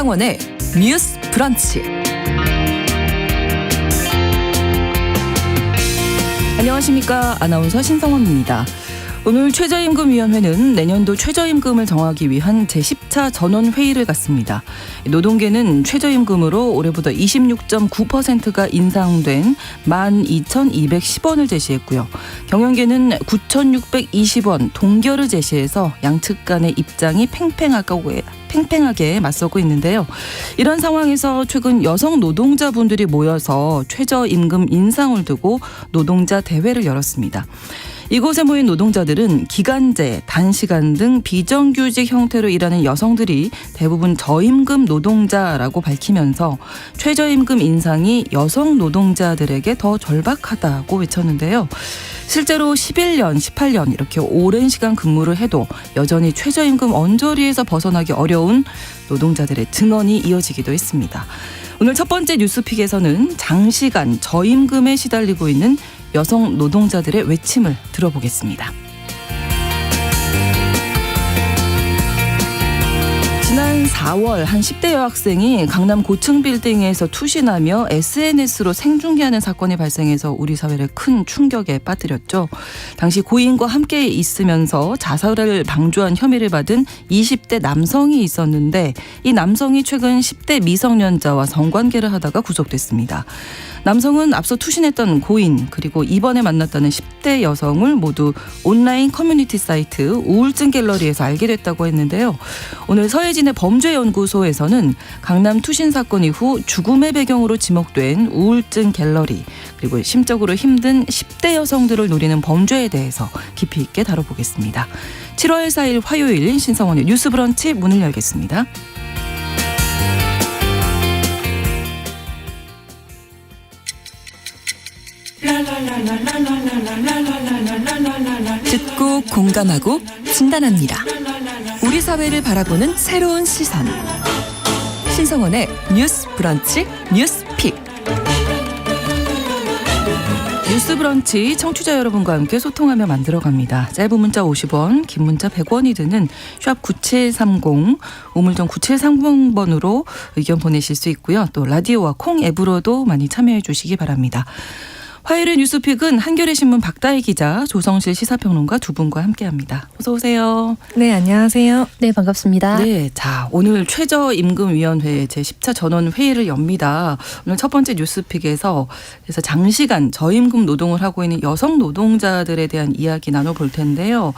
신성원의 뉴스 브런치. 안녕하십니까. 아나운서 신성원입니다. 오늘 최저임금위원회는 내년도 최저임금을 정하기 위한 제10차 전원회의를 갖습니다. 노동계는 최저임금으로 올해보다 26.9%가 인상된 12,210원을 제시했고요. 경영계는 9,620원 동결을 제시해서 양측 간의 입장이 팽팽하게 맞서고 있는데요. 이런 상황에서 최근 여성 노동자분들이 모여서 최저임금 인상을 두고 노동자 대회를 열었습니다. 이곳에 모인 노동자들은 기간제, 단시간 등 비정규직 형태로 일하는 여성들이 대부분 저임금 노동자라고 밝히면서 최저임금 인상이 여성 노동자들에게 더 절박하다고 외쳤는데요. 실제로 11년, 18년 이렇게 오랜 시간 근무를 해도 여전히 최저임금 언저리에서 벗어나기 어려운 노동자들의 증언이 이어지기도 했습니다. 오늘 첫 번째 뉴스픽에서는 장시간 저임금에 시달리고 있는 여성 노동자들의 외침을 들어보겠습니다. 지난 4월 한 10대 여학생이 강남 고층 빌딩에서 투신하며 SNS로 생중계하는 사건이 발생해서 우리 사회를 큰 충격에 빠뜨렸죠. 당시 고인과 함께 있으면서 자살을 방조한 혐의를 받은 20대 남성이 있었는데 이 남성이 최근 10대 미성년자와 성관계를 하다가 구속됐습니다. 남성은 앞서 투신했던 고인 그리고 이번에 만났다는 10대 여성을 모두 온라인 커뮤니티 사이트 우울증 갤러리에서 알게 됐다고 했는데요. 오늘 서해진의 범죄연구소에서는 강남 투신 사건 이후 죽음의 배경으로 지목된 우울증 갤러리 그리고 심적으로 힘든 10대 여성들을 노리는 범죄에 대해서 깊이 있게 다뤄보겠습니다. 7월 4일 화요일 신성원의 뉴스 브런치 문을 열겠습니다. 듣고 공감하고 진단합니다. 우리 사회를 바라보는 새로운 시선. 신성원의 뉴스 브런치 뉴스픽. 뉴스 브런치 청취자 여러분과 함께 소통하며 만들어갑니다. 짧은 문자 50원, 긴 문자 100원이 드는 샵 9730, 우물정 9730번으로 의견 보내실 수 있고요. 또 라디오와 콩 앱으로도 많이 참여해 주시기 바랍니다. 화요일의 뉴스픽은 한겨레 신문 박다희 기자, 조성실 시사평론가 두 분과 함께합니다. 어서 오세요. 네, 안녕하세요. 네, 반갑습니다. 네, 자 오늘 최저임금위원회 제10차 전원회의를 엽니다. 오늘 첫 번째 뉴스픽에서 그래서 장시간 저임금 노동을 하고 있는 여성 노동자들에 대한 이야기 나눠볼 텐데요.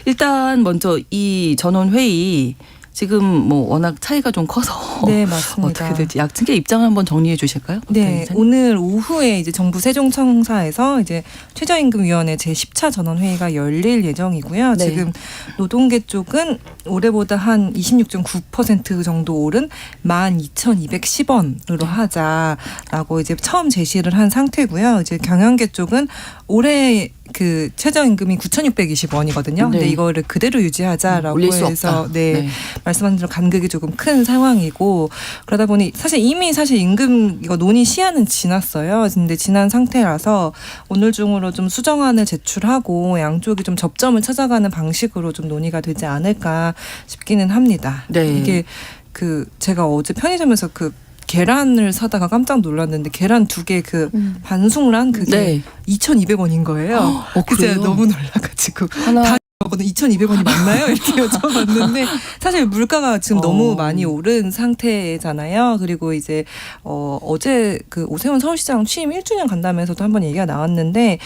일단 먼저 이 전원회의 지금 뭐 워낙 차이가 좀 커서 네, 맞습니다. 어떻게 될지 양측의 입장을 한번 정리해 주실까요? 네, 오늘 오후에 이제 정부 세종청사에서 이제 최저임금위원회 제10차 전원회의가 열릴 예정이고요. 네. 지금 노동계 쪽은 올해보다 한 26.9% 정도 오른 12,210원으로 하자라고 이제 처음 제시를 한 상태고요. 이제 경영계 쪽은 올해 그 최저임금이 9,620원이거든요. 네. 근데 이거를 그대로 유지하자라고 올릴 수 해서 없다. 네. 말씀하신 대로 간극이 조금 큰 상황이고 그러다 보니 사실 임금 이거 논의 시한은 지났어요. 근데 지난 상태라서 오늘 중으로 좀 수정안을 제출하고 양쪽이 좀 접점을 찾아가는 방식으로 좀 논의가 되지 않을까 싶기는 합니다. 네. 이게 그 제가 어제 편의점에서 그 계란을 사다가 깜짝 놀랐는데 계란 2개 그 반숙란 그게 네. 2,200원인 거예요. 그래요? 제가 너무 놀라가지고 하나 다 먹어도 2,200원이 맞나요? 이렇게 여쭤봤는데 사실 물가가 지금 너무 많이 오른 상태잖아요. 그리고 이제 어제 그 오세훈 서울시장 취임 1주년 간담회에서도 한번 얘기가 나왔는데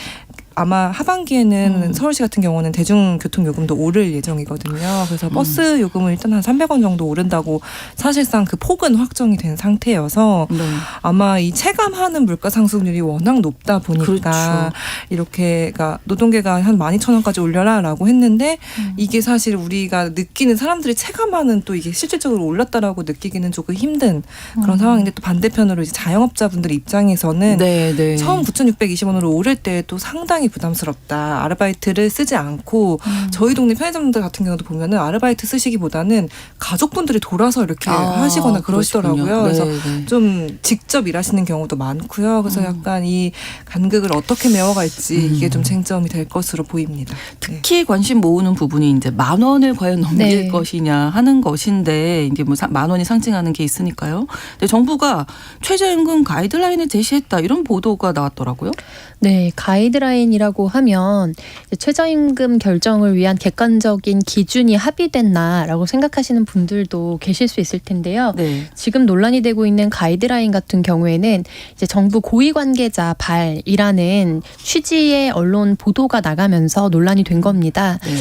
아마 하반기에는 서울시 같은 경우는 대중교통 요금도 오를 예정이거든요. 그래서 버스 요금은 일단 한 300원 정도 오른다고 사실상 그 폭은 확정이 된 상태여서 네. 아마 이 체감하는 물가 상승률이 워낙 높다 보니까 그렇죠. 이렇게 그러니까 노동계가 한 12,000원까지 올려라라고 했는데 이게 사실 우리가 느끼는 사람들이 체감하는 또 이게 실질적으로 올랐다라고 느끼기는 조금 힘든 그런 상황인데 또 반대편으로 이제 자영업자분들 입장에서는 네, 네. 처음 9,620원으로 오를 때 또 상당히 굉장히 부담스럽다. 아르바이트를 쓰지 않고 저희 동네 편의점들 같은 경우도 보면은 아르바이트 쓰시기보다는 가족분들이 돌아서 이렇게 하시거나 그러시더라고요. 그래서 좀 직접 일하시는 경우도 많고요. 그래서 약간 이 간극을 어떻게 메워갈지 이게 좀 쟁점이 될 것으로 보입니다. 특히 관심 모으는 부분이 이제 10,000원을 과연 넘길 것이냐 하는 것인데 이제 뭐 10,000원이 상징하는 게 있으니까요. 근데 정부가 최저임금 가이드라인을 제시했다 이런 보도가 나왔더라고요. 네, 가이드라인이라고 하면 최저임금 결정을 위한 객관적인 기준이 합의됐나라고 생각하시는 분들도 계실 수 있을 텐데요. 네. 지금 논란이 되고 있는 가이드라인 같은 경우에는 이제 정부 고위관계자 발이라는 취지의 언론 보도가 나가면서 논란이 된 겁니다. 네.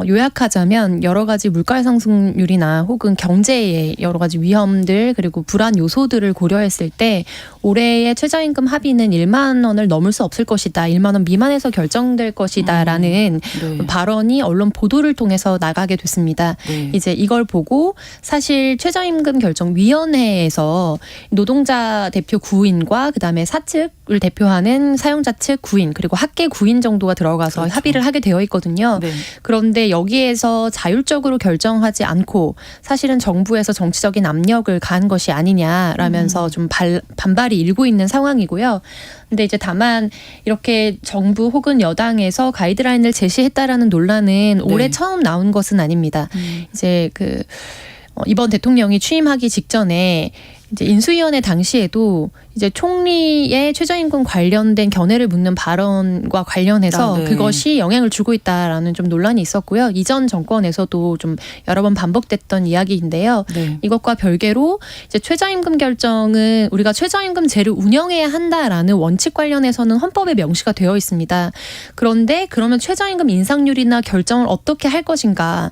요약하자면 여러 가지 물가 상승률이나 혹은 경제의 여러 가지 위험들 그리고 불안 요소들을 고려했을 때 올해의 최저임금 합의는 1만 원을 넘을 수 없을 것이다. 1만 원 미만에서 결정될 것이다라는 네. 발언이 언론 보도를 통해서 나가게 됐습니다. 네. 이제 이걸 보고 사실 최저임금 결정위원회에서 노동자 대표 9인과 그다음에 사측을 대표하는 사용자 측 9인 그리고 학계 9인 정도가 들어가서 그렇죠. 합의를 하게 되어 있거든요. 네. 그런데 여기에서 자율적으로 결정하지 않고 사실은 정부에서 정치적인 압력을 가한 것이 아니냐라면서 좀 반발이 일고 있는 상황이고요. 근데 이제 다만 이렇게 정부 혹은 여당에서 가이드라인을 제시했다라는 논란은 올해 처음 나온 것은 아닙니다. 이제 이번 대통령이 취임하기 직전에 이제 인수위원회 당시에도 이제 총리의 최저임금 관련된 견해를 묻는 발언과 관련해서 그것이 영향을 주고 있다라는 좀 논란이 있었고요. 이전 정권에서도 좀 여러 번 반복됐던 이야기인데요. 네. 이것과 별개로 이제 최저임금 결정은 우리가 최저임금제를 운영해야 한다라는 원칙 관련해서는 헌법에 명시가 되어 있습니다. 그런데 그러면 최저임금 인상률이나 결정을 어떻게 할 것인가?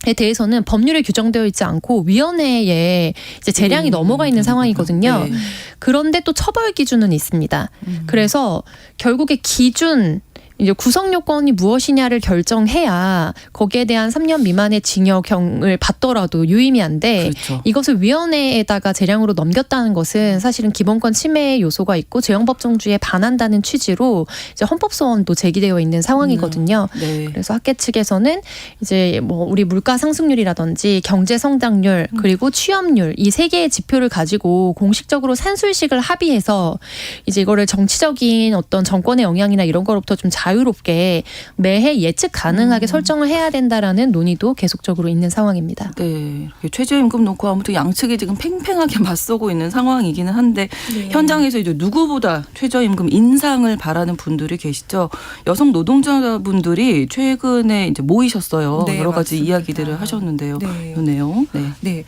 에 대해서는 법률에 규정되어 있지 않고 위원회에 이제 재량이 넘어가 있는 상황이거든요. 네. 그런데 또 처벌 기준은 있습니다. 그래서 결국에 기준 이제 구성 요건이 무엇이냐를 결정해야 거기에 대한 3년 미만의 징역형을 받더라도 유의미한데 그렇죠. 이것을 위원회에다가 재량으로 넘겼다는 것은 사실은 기본권 침해의 요소가 있고 재형법정주의에 반한다는 취지로 이제 헌법소원도 제기되어 있는 상황이거든요. 네. 그래서 학계 측에서는 이제 뭐 우리 물가 상승률이라든지 경제 성장률 그리고 취업률 이 세 개의 지표를 가지고 공식적으로 산술식을 합의해서 이제 이거를 정치적인 어떤 정권의 영향이나 이런 거로부터 좀 자유롭게 매해 예측 가능하게 설정을 해야 된다라는 논의도 계속적으로 있는 상황입니다. 네. 최저임금 놓고 아무튼 양측이 지금 팽팽하게 맞서고 있는 상황이기는 한데 현장에서 이제 누구보다 최저임금 인상을 바라는 분들이 계시죠. 여성 노동자분들이 최근에 이제 모이셨어요. 네, 여러 가지 맞습니다. 이야기들을 하셨는데요. 네. 그러네요. 네. 네,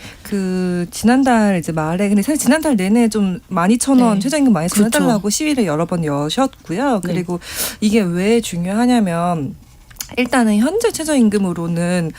지난달 이제 말에 근데 사실 지난달 내내 좀 12,000원 네. 최저임금 많이 그렇죠. 해달라고 시위를 여러 번 여셨고요. 그리고 이게 왜 중요하냐면 일단은 현재 최저임금으로는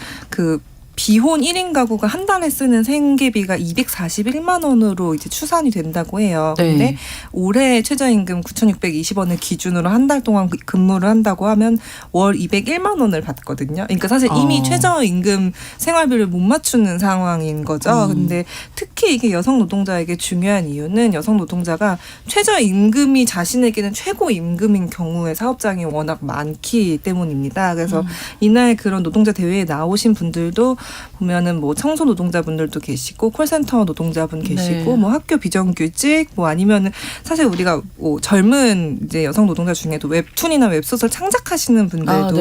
비혼 1인 가구가 한 달에 쓰는 생계비가 241만 원으로 이제 추산이 된다고 해요. 네. 근데 올해 최저임금 9,620원을 기준으로 한 달 동안 근무를 한다고 하면 월 201만 원을 받거든요. 그러니까 사실 이미 최저임금 생활비를 못 맞추는 상황인 거죠. 근데 특히 이게 여성 노동자에게 중요한 이유는 여성 노동자가 최저임금이 자신에게는 최고임금인 경우에 사업장이 워낙 많기 때문입니다. 그래서 이날 그런 노동자 대회에 나오신 분들도 보면은 뭐 청소 노동자분들도 계시고 콜센터 노동자분 계시고 뭐 학교 비정규직 뭐 아니면은 사실 우리가 뭐 젊은 이제 여성 노동자 중에도 웹툰이나 웹소설 창작하시는 분들도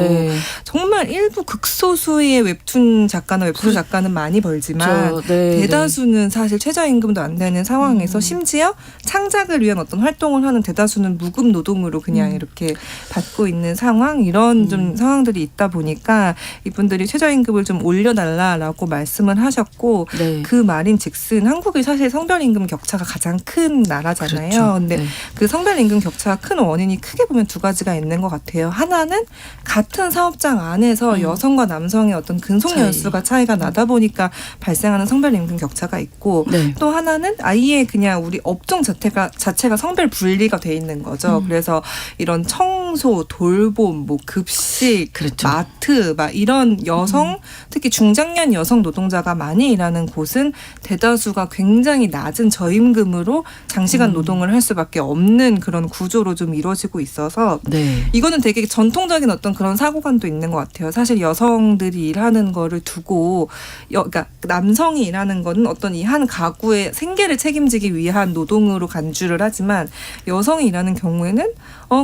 정말 일부 극소수의 웹툰 작가나 웹소설 작가는 많이 벌지만 대다수는 사실 최저임금도 안 되는 상황에서 심지어 창작을 위한 어떤 활동을 하는 대다수는 무급 노동으로 그냥 이렇게 받고 있는 상황 이런 좀 상황들이 있다 보니까 이분들이 최저임금을 좀 올려달라라고 말씀을 하셨고 그 말인즉슨 한국이 사실 성별임금 격차가 가장 큰 나라잖아요. 그렇죠. 근데 그 성별임금 격차가 큰 원인이 크게 보면 두 가지가 있는 것 같아요. 하나는 같은 사업장 안에서 여성과 남성의 어떤 근속 연수가 차이가 나다 보니까 발생하는 성별임금 격차가 있고 또 하나는 아예 그냥 우리 업종 자체가 성별 분리가 돼 있는 거죠. 그래서 이런 청소, 돌봄, 뭐 급식, 마트 막 이런 여성 특히 중장 중장년 여성 노동자가 많이 일하는 곳은 대다수가 굉장히 낮은 저임금으로 장시간 노동을 할 수밖에 없는 그런 구조로 좀 이루어지고 있어서 네. 이거는 되게 전통적인 어떤 그런 사고관도 있는 것 같아요. 사실 여성들이 일하는 거를 두고 그러니까 남성이 일하는 거는 어떤 이 한 가구의 생계를 책임지기 위한 노동으로 간주를 하지만 여성이 일하는 경우에는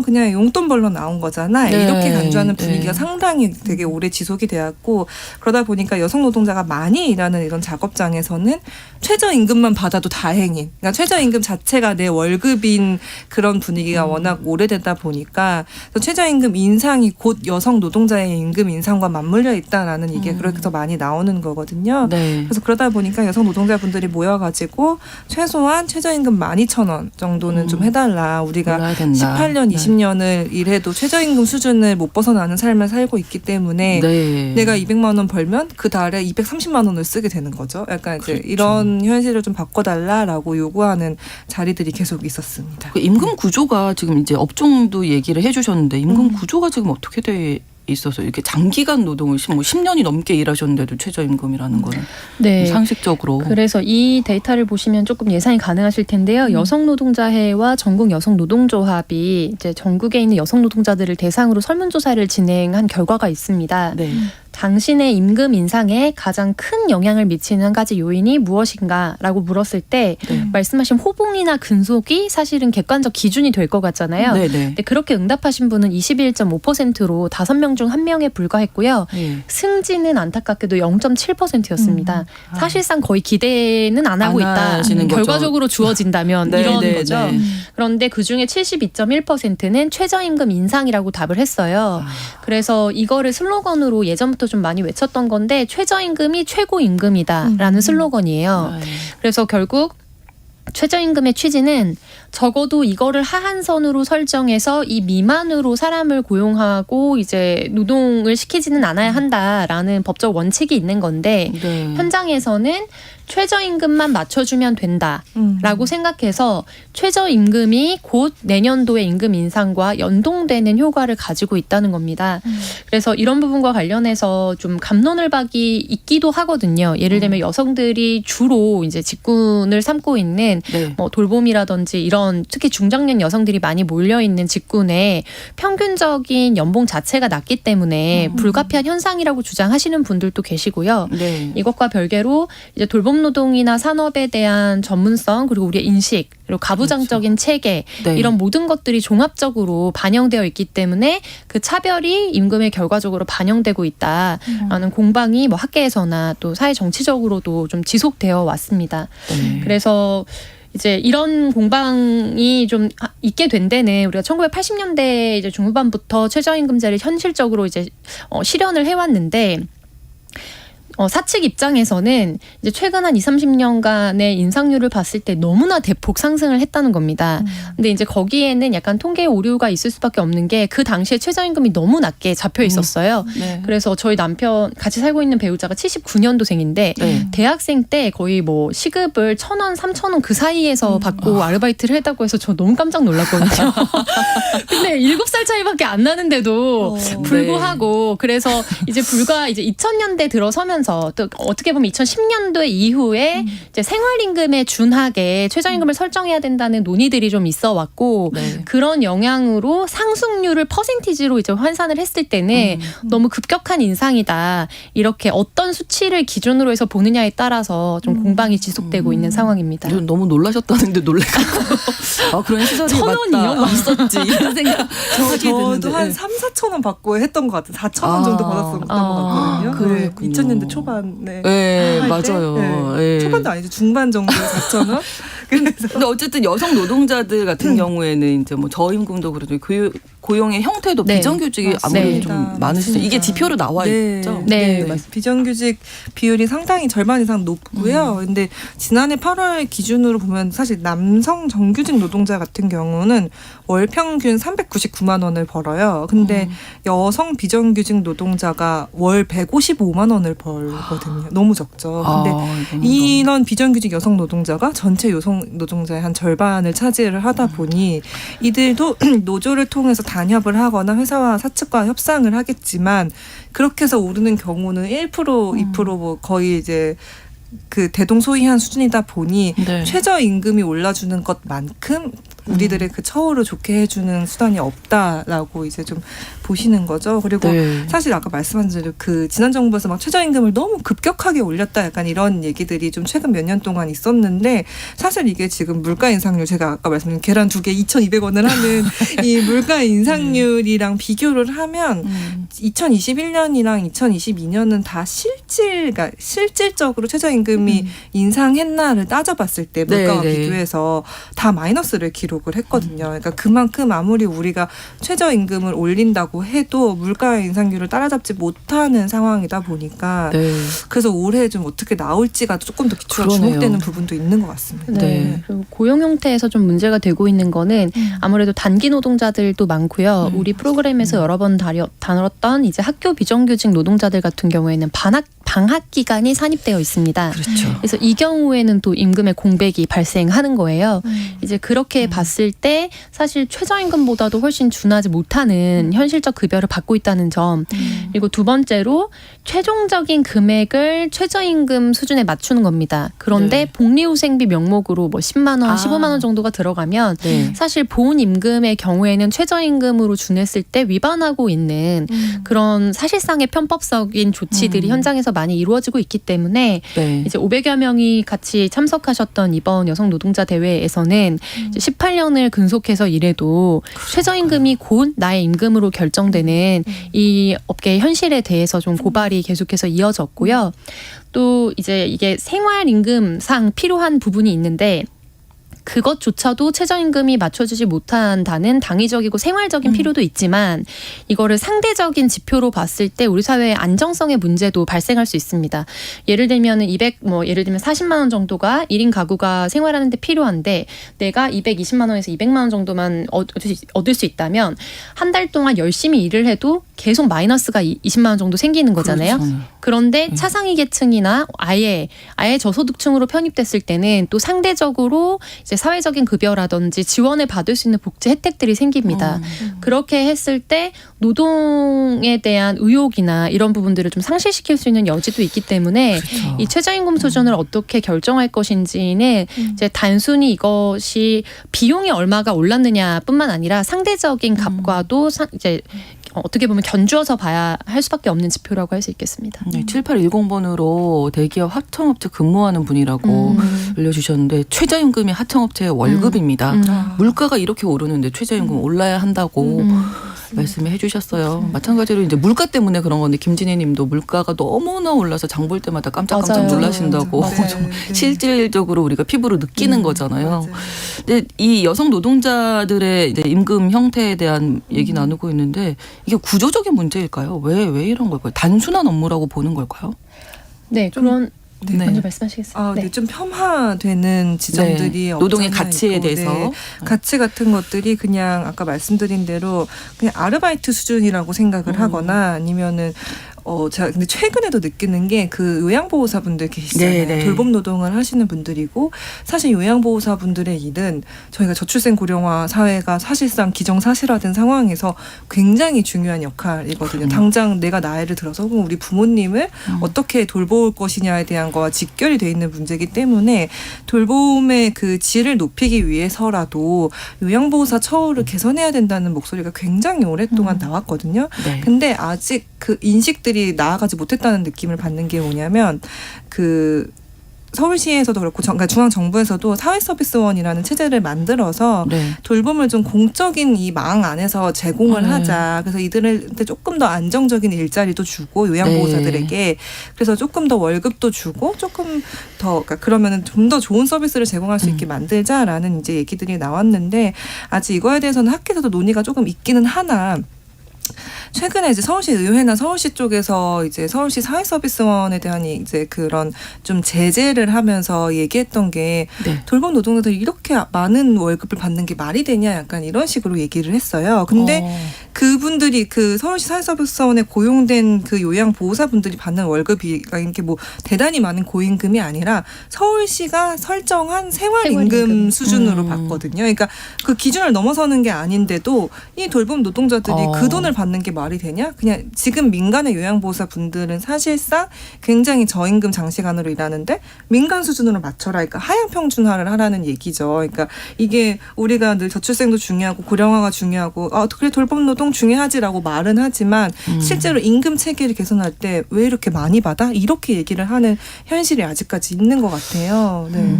그냥 용돈 벌러 나온 거잖아. 네. 이렇게 간주하는 분위기가 네. 상당히 되게 오래 지속이 되었고 그러다 보니까 여성 노동자가 많이 일하는 이런 작업장에서는 최저임금만 받아도 다행인 그러니까 최저임금 자체가 내 월급인 그런 분위기가 워낙 오래되다 보니까 최저임금 인상이 곧 여성 노동자의 임금 인상과 맞물려 있다라는 이게 그렇게 많이 나오는 거거든요. 네. 그래서 그러다 보니까 여성 노동자분들이 모여가지고 최소한 최저임금 12,000원 정도는 좀 해달라. 우리가 올라야 된다. 18년, 네. 20년을 일해도 최저임금 수준을 못 벗어나는 삶을 살고 있기 때문에 네. 내가 200만 원 벌면 그 달에 230만 원을 쓰게 되는 거죠. 약간 이제 그렇죠. 이런 현실을 좀 바꿔달라라고 요구하는 자리들이 계속 있었습니다. 그 임금 구조가 지금 이제 업종도 얘기를 해주셨는데 임금 구조가 지금 어떻게 돼 있어서 이렇게 장기간 노동을 뭐 10년이 넘게 일하셨는데도 최저임금이라는 거는 네. 상식적으로 그래서 이 데이터를 보시면 조금 예상이 가능하실 텐데요. 여성노동자회와 전국 여성노동조합이 이제 전국에 있는 여성 노동자들을 대상으로 설문조사를 진행한 결과가 있습니다. 네. 당신의 임금 인상에 가장 큰 영향을 미치는 한 가지 요인이 무엇인가라고 물었을 때 네. 말씀하신 호봉이나 근속이 사실은 객관적 기준이 될 것 같잖아요. 네네. 근데 그렇게 응답하신 분은 21.5%로 5명 중 1명에 불과했고요. 네. 승진은 안타깝게도 0.7%였습니다. 사실상 거의 기대는 안 하고 안 있다. 하시는 거죠. 결과적으로 주어진다면 네, 이런 네, 거죠. 네. 그런데 그중에 72.1%는 최저임금 인상이라고 답을 했어요. 그래서 이거를 슬로건으로 예전부터 좀 많이 외쳤던 건데 최저임금이 최고임금이다라는 슬로건이에요. 네. 그래서 결국 최저임금의 취지는 적어도 이거를 하한선으로 설정해서 이 미만으로 사람을 고용하고 이제 노동을 시키지는 않아야 한다라는 법적 원칙이 있는 건데 네. 현장에서는 최저임금만 맞춰주면 된다라고 생각해서 최저임금이 곧 내년도의 임금 인상과 연동되는 효과를 가지고 있다는 겁니다. 그래서 이런 부분과 관련해서 좀 갑론을박이 있기도 하거든요. 예를 들면 여성들이 주로 이제 직군을 삼고 있는 네. 뭐 돌봄이라든지 이런 특히 중장년 여성들이 많이 몰려 있는 직군에 평균적인 연봉 자체가 낮기 때문에 불가피한 현상이라고 주장하시는 분들도 계시고요. 네. 이것과 별개로 이제 돌봄 노동이나 산업에 대한 전문성 그리고 우리의 인식 그리고 가부장적인 체계 네. 이런 모든 것들이 종합적으로 반영되어 있기 때문에 그 차별이 임금에 결과적으로 반영되고 있다라는 공방이 뭐 학계에서나 또 사회 정치적으로도 좀 지속되어 왔습니다. 네. 그래서 이제 이런 공방이 좀 있게 된 데는 우리가 1980년대 이제 중후반부터 최저임금제를 현실적으로 이제 실현을 해왔는데 사측 입장에서는 이제 최근 한 20-30년간의 인상률을 봤을 때 너무나 대폭 상승을 했다는 겁니다. 근데 이제 거기에는 약간 통계 오류가 있을 수밖에 없는 게 그 당시에 최저임금이 너무 낮게 잡혀 있었어요. 네. 그래서 저희 남편 같이 살고 있는 배우자가 79년도생인데 네. 대학생 때 거의 뭐 시급을 1,000원, 3,000원 그 사이에서 받고 아르바이트를 했다고 해서 저 너무 깜짝 놀랐거든요. 근데 7살 차이밖에 안 나는데도 불구하고 그래서 이제 불과 이제 2000년대 들어서면서 또 어떻게 보면 2010년도 이후에 이제 생활임금에 준하게 최저임금을 설정해야 된다는 논의들이 좀 있어 왔고 네. 그런 영향으로 상승률을 퍼센티지로 이제 환산을 했을 때는 너무 급격한 인상이다. 이렇게 어떤 수치를 기준으로 해서 보느냐에 따라서 좀 공방이 지속되고 있는 상황입니다. 전 너무 놀라셨다는데 놀래고 그런 시설이 1,000원이요? 맞다. 있었지 이런 생각 하게 저도 됐는데. 한 3-4천 원 받고 했던 것 같아요. 4천 원 정도 받았던 것 같거든요. 그렇군요. 2000년대 초반. 네. 네, 할 때? 맞아요. 네. 네. 초반도 아니죠. 중반 정도 4천 원. 그래서 근데 어쨌든 여성 노동자들 같은 경우에는 이제 뭐 저임금도 그래도 고용의 형태도 네. 비정규직이 아무래도 네. 좀 많으시죠. 이게 지표로 나와 있죠. 네, 맞습니다. 비정규직 비율이 상당히 절반 이상 높고요. 근데 지난해 8월 기준으로 보면 사실 남성 정규직 노동자 같은 경우는 월 평균 399만 원을 벌어요. 근데 여성 비정규직 노동자가 월 155만 원을 벌거든요. 너무 적죠. 근데 이런 비정규직 여성 노동자가 전체 여성 고용 노동자의 한 절반을 차지를 하다 보니 이들도 노조를 통해서 단협을 하거나 회사와 사측과 협상을 하겠지만 그렇게 해서 오르는 경우는 1% 2% 뭐 거의 이제 그 대동소이한 수준이다 보니 네. 최저임금이 올라주는 것만큼 우리들의 그 처우를 좋게 해주는 수단이 없다라고 이제 좀 보시는 거죠. 그리고 네. 사실 아까 말씀하신 대로 그 지난 정부에서 막 최저임금을 너무 급격하게 올렸다 약간 이런 얘기들이 좀 최근 몇 년 동안 있었는데 사실 이게 지금 물가 인상률 제가 아까 말씀드린 계란 2개 2,200원을 하는 이 물가 인상률이랑 비교를 하면 2021년이랑 2022년은 다 그러니까 실질적으로 최저임금이 인상했나를 따져봤을 때 물가와 네, 네. 비교해서 다 마이너스를 기록을 했거든요. 그러니까 그만큼 아무리 우리가 최저임금을 올린다고 해도 물가 인상률을 따라잡지 못하는 상황이다 보니까 네. 그래서 올해 좀 어떻게 나올지가 조금 더 기초가 그러네요. 주목되는 부분도 있는 것 같습니다. 네. 네. 그리고 고용 형태에서 좀 문제가 되고 있는 거는 아무래도 단기 노동자들도 많고요. 우리 프로그램에서 여러 번 다뤘던 이제 학교 비정규직 노동자들 같은 경우에는 방학 기간이 산입되어 있습니다. 그렇죠. 그래서 이 경우에는 또 임금의 공백이 발생하는 거예요. 이제 그렇게 봤을 때 사실 최저임금보다도 훨씬 준하지 못하는 현실적 급여를 받고 있다는 점. 그리고 두 번째로 최종적인 금액을 최저임금 수준에 맞추는 겁니다. 그런데 네. 복리후생비 명목으로 뭐 10만 원, 15만 원 정도가 들어가면 네. 사실 보훈 임금의 경우에는 최저임금으로 준했을 때 위반하고 있는 그런 사실상의 편법적인 조치들이 현장에서 많이 이루어지고 있기 때문에 네. 이제 500여 명이 같이 참석하셨던 이번 여성 노동자 대회에서는 이제 18년을 근속해서 일해도 최저임금이 곧 나의 임금으로 결정되는 이 업계의 현실에 대해서 좀 고발이 계속해서 이어졌고요. 또 이제 이게 생활임금상 필요한 부분이 있는데 그것조차도 최저임금이 맞춰주지 못한다는 당위적이고 생활적인 필요도 있지만 이거를 상대적인 지표로 봤을 때 우리 사회의 안정성의 문제도 발생할 수 있습니다. 예를 들면 예를 들면 40만 원 정도가 1인 가구가 생활하는 데 필요한데 내가 220만 원에서 200만 원 정도만 얻을 수 있다면 한 달 동안 열심히 일을 해도 계속 마이너스가 20만 원 정도 생기는 거잖아요. 그렇죠. 그런데 차상위 계층이나 아예 저소득층으로 편입됐을 때는 또 상대적으로 이제 사회적인 급여라든지 지원을 받을 수 있는 복지 혜택들이 생깁니다. 그렇게 했을 때 노동에 대한 의욕이나 이런 부분들을 좀 상실시킬 수 있는 여지도 있기 때문에 그렇죠. 이 최저임금 수준을 어떻게 결정할 것인지는 이제 단순히 이것이 비용이 얼마가 올랐느냐뿐만 아니라 상대적인 값과도 이제 어떻게 보면 견주어서 봐야 할 수밖에 없는 지표라고 할 수 있겠습니다. 네, 7810번으로 대기업 하청업체 근무하는 분이라고 알려주셨는데 최저임금이 하청업체의 월급입니다. 물가가 이렇게 오르는데 최저임금 올라야 한다고 말씀해 주셨어요. 마찬가지로 이제 물가 때문에 그런 건데 김진애 님도 물가가 너무나 올라서 장 볼 때마다 깜짝깜짝 맞아요. 놀라신다고 네, 좀 네. 실질적으로 우리가 피부로 느끼는 거잖아요. 맞아요. 근데 이 여성 노동자들의 이제 임금 형태에 대한 얘기 나누고 있는데 이게 구조적인 문제일까요? 왜 이런 걸까요? 단순한 업무라고 보는 걸까요? 네, 그런 네. 먼저 말씀하시겠습니다. 네. 좀 폄하되는 지점들이 네. 노동의 없지 않아 가치에 있고, 대해서. 네. 가치 같은 것들이 그냥 아까 말씀드린 대로 그냥 아르바이트 수준이라고 생각을 하거나 아니면은 제가 근데 최근에도 느끼는 게 그 요양보호사분들 계시잖아요. 네, 네. 돌봄 노동을 하시는 분들이고 사실 요양보호사분들의 일은 저희가 저출생 고령화 사회가 사실상 기정사실화된 상황에서 굉장히 중요한 역할이거든요. 당장 내가 나이를 들어서 혹은 우리 부모님을 어떻게 돌볼 것이냐에 대한 거와 직결이 돼 있는 문제이기 때문에 돌봄의 그 질을 높이기 위해서라도 요양보호사 처우를 개선해야 된다는 목소리가 굉장히 오랫동안 나왔거든요. 네. 근데 아직 그 인식들이 나아가지 못했다는 느낌을 받는 게 뭐냐면 그 서울시에서도 그렇고 그러니까 중앙정부에서도 사회서비스원이라는 체제를 만들어서 네. 돌봄을 좀 공적인 이 망 안에서 제공을 하자. 그래서 이들한테 조금 더 안정적인 일자리도 주고 요양보호사들에게 그래서 조금 더 월급도 주고 조금 더 그러니까 그러면은 좀 더 좋은 서비스를 제공할 수 있게 만들자라는 이제 얘기들이 나왔는데 아직 이거에 대해서는 학계에서도 논의가 조금 있기는 하나 최근에 이제 서울시 의회나 서울시 쪽에서 이제 서울시 사회서비스원에 대한 이제 그런 좀 제재를 하면서 얘기했던 게 네. 돌봄 노동자들이 이렇게 많은 월급을 받는 게 말이 되냐 약간 이런 식으로 얘기를 했어요. 근데 그분들이 그 서울시 사회서비스원에 고용된 그 요양보호사분들이 받는 월급이 이렇게 뭐 대단히 많은 고임금이 아니라 서울시가 설정한 생활임금 생활임금. 수준으로 받거든요. 그러니까 그 기준을 넘어서는 게 아닌데도 이 돌봄 노동자들이 그 돈을 받는 게 말이 되냐? 그냥 지금 민간의 요양보호사분들은 사실상 굉장히 저임금 장시간으로 일하는데 민간 수준으로 맞춰라. 그러니까 하향 평준화를 하라는 얘기죠. 그러니까 이게 우리가 늘 저출생도 중요하고 고령화가 중요하고 그래 돌봄 노동 중요하지라고 말은 하지만 실제로 임금 체계를 개선할 때 왜 이렇게 많이 받아? 이렇게 얘기를 하는 현실이 아직까지 있는 것 같아요. 네.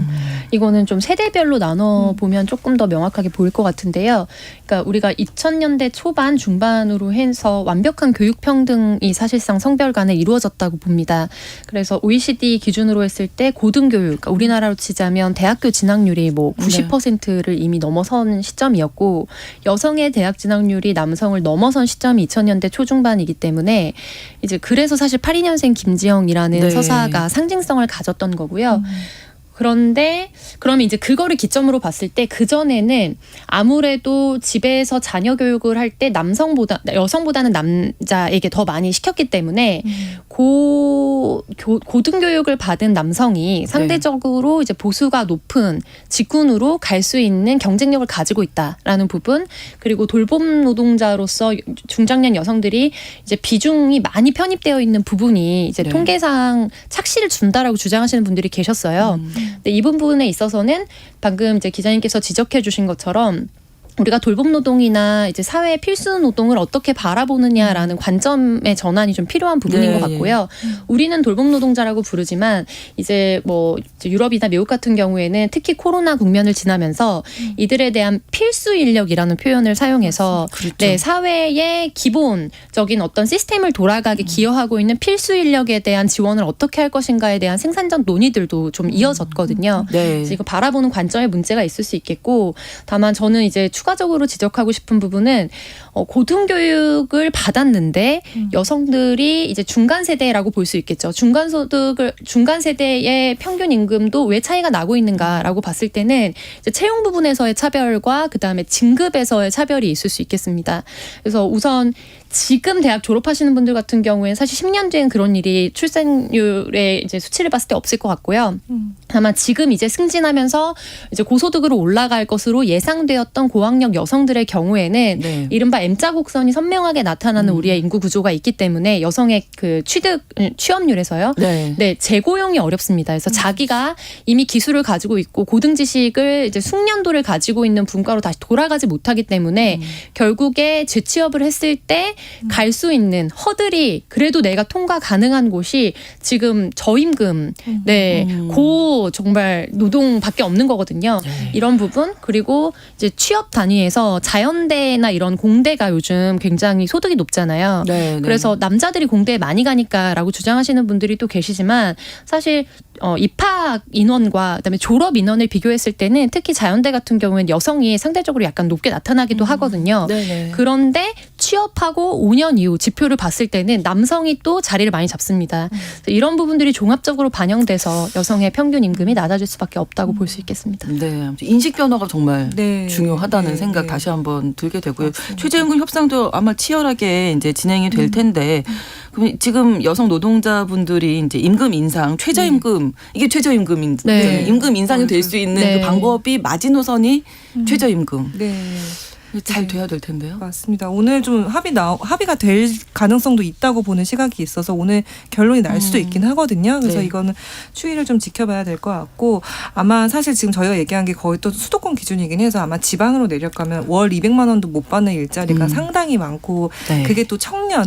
이거는 좀 세대별로 나눠 보면 조금 더 명확하게 보일 것 같은데요. 그러니까 우리가 2000년대 초반 중반으로 해서 완벽한 교육 평등이 사실상 성별 간에 이루어졌다고 봅니다. 그래서 OECD 기준으로 했을 때 고등교육, 그러니까 우리나라로 치자면 대학교 진학률이 뭐 90%를 이미 넘어선 시점이었고 여성의 대학 진학률이 남성을 넘어선 시점이 2000년대 초중반이기 때문에 이제 그래서 사실 82년생 김지영이라는 네. 서사가 상징성을 가졌던 거고요. 그런데 그러면 이제 그거를 기점으로 봤을 때 그전에는 아무래도 집에서 자녀 교육을 할 때 여성보다는 남자에게 더 많이 시켰기 때문에 고등교육을 받은 남성이 상대적으로 이제 보수가 높은 직군으로 갈 수 있는 경쟁력을 가지고 있다라는 부분, 그리고 돌봄 노동자로서 중장년 여성들이 이제 비중이 많이 편입되어 있는 부분이 이제 네. 통계상 착시를 준다라고 주장하시는 분들이 계셨어요. 근데 이 부분에 있어서는 방금 이제 기자님께서 지적해 주신 것처럼 우리가 돌봄 노동이나 이제 사회 필수 노동을 어떻게 바라보느냐라는 관점의 전환이 좀 필요한 부분인 것 같고요. 우리는 돌봄 노동자라고 부르지만 이제 뭐 유럽이나 미국 같은 경우에는 특히 코로나 국면을 지나면서 이들에 대한 필수 인력이라는 표현을 사용해서 그렇죠. 네, 사회의 기본적인 어떤 시스템을 돌아가게 기여하고 있는 필수 인력에 대한 지원을 어떻게 할 것인가에 대한 생산적 논의들도 좀 이어졌거든요. 네. 그래서 이거 바라보는 관점에 문제가 있을 수 있겠고, 다만 저는 이제 추가적으로 지적하고 싶은 부분은 고등교육을 받았는데 여성들이 이제 중간 세대라고 볼 수 있겠죠. 중간 세대의 평균 임금도 왜 차이가 나고 있는가라고 봤을 때는 이제 채용 부분에서의 차별과 그다음에 진급에서의 차별이 있을 수 있겠습니다. 그래서 우선 지금 대학 졸업하시는 분들 같은 경우에는 사실 10년 뒤엔 그런 일이 출생률의 이제 수치를 봤을 때 없을 것 같고요. 다만 지금 이제 승진하면서 이제 고소득으로 올라갈 것으로 예상되었던 고학력 여성들의 경우에는 네. 이른바 M자 곡선이 선명하게 나타나는 우리의 인구 구조가 있기 때문에 여성의 그 취업률에서요. 네. 재고용이 어렵습니다. 그래서 자기가 이미 기술을 가지고 있고 고등 지식을 이제 숙련도를 가지고 있는 분과로 다시 돌아가지 못하기 때문에 결국에 재취업을 했을 때 갈 수 있는 허들이 그래도 내가 통과 가능한 곳이 지금 저임금, 고 정말 노동밖에 없는 거거든요. 이런 부분, 그리고 이제 취업 단위에서 자연대나 이런 공대가 요즘 굉장히 소득이 높잖아요. 네. 그래서 남자들이 공대에 많이 가니까라고 주장하시는 분들이 또 계시지만 사실 입학 인원과 그다음에 졸업 인원을 비교했을 때는 특히 자연대 같은 경우에는 여성이 상대적으로 약간 높게 나타나기도 하거든요. 네네. 그런데 취업하고 5년 이후 지표를 봤을 때는 남성이 또 자리를 많이 잡습니다. 그래서 이런 부분들이 종합적으로 반영돼서 여성의 평균 임금이 낮아질 수밖에 없다고 볼 수 있겠습니다. 네, 아무튼 인식 변화가 정말 네. 중요하다는 네. 생각 네. 다시 한번 들게 되고요. 맞습니다. 최저임금 협상도 아마 치열하게 이제 진행이 될 텐데, 그럼 지금 여성 노동자분들이 이제 임금 인상, 최저임금 이게 최저임금인 네. 임금 인상이 될 수 있는 네. 그 방법이 마지노선이 최저임금. 네. 잘 돼야 될 텐데요. 맞습니다. 오늘 좀 합의가 될 가능성도 있다고 보는 시각이 있어서 오늘 결론이 날 수도 있긴 하거든요. 그래서 네. 이거는 추이를 좀 지켜봐야 될 것 같고, 아마 사실 지금 저희가 얘기한 게 거의 또 수도권 기준이긴 해서 아마 지방으로 내려가면 월 200만 원도 못 받는 일자리가 상당히 많고, 네. 그게 또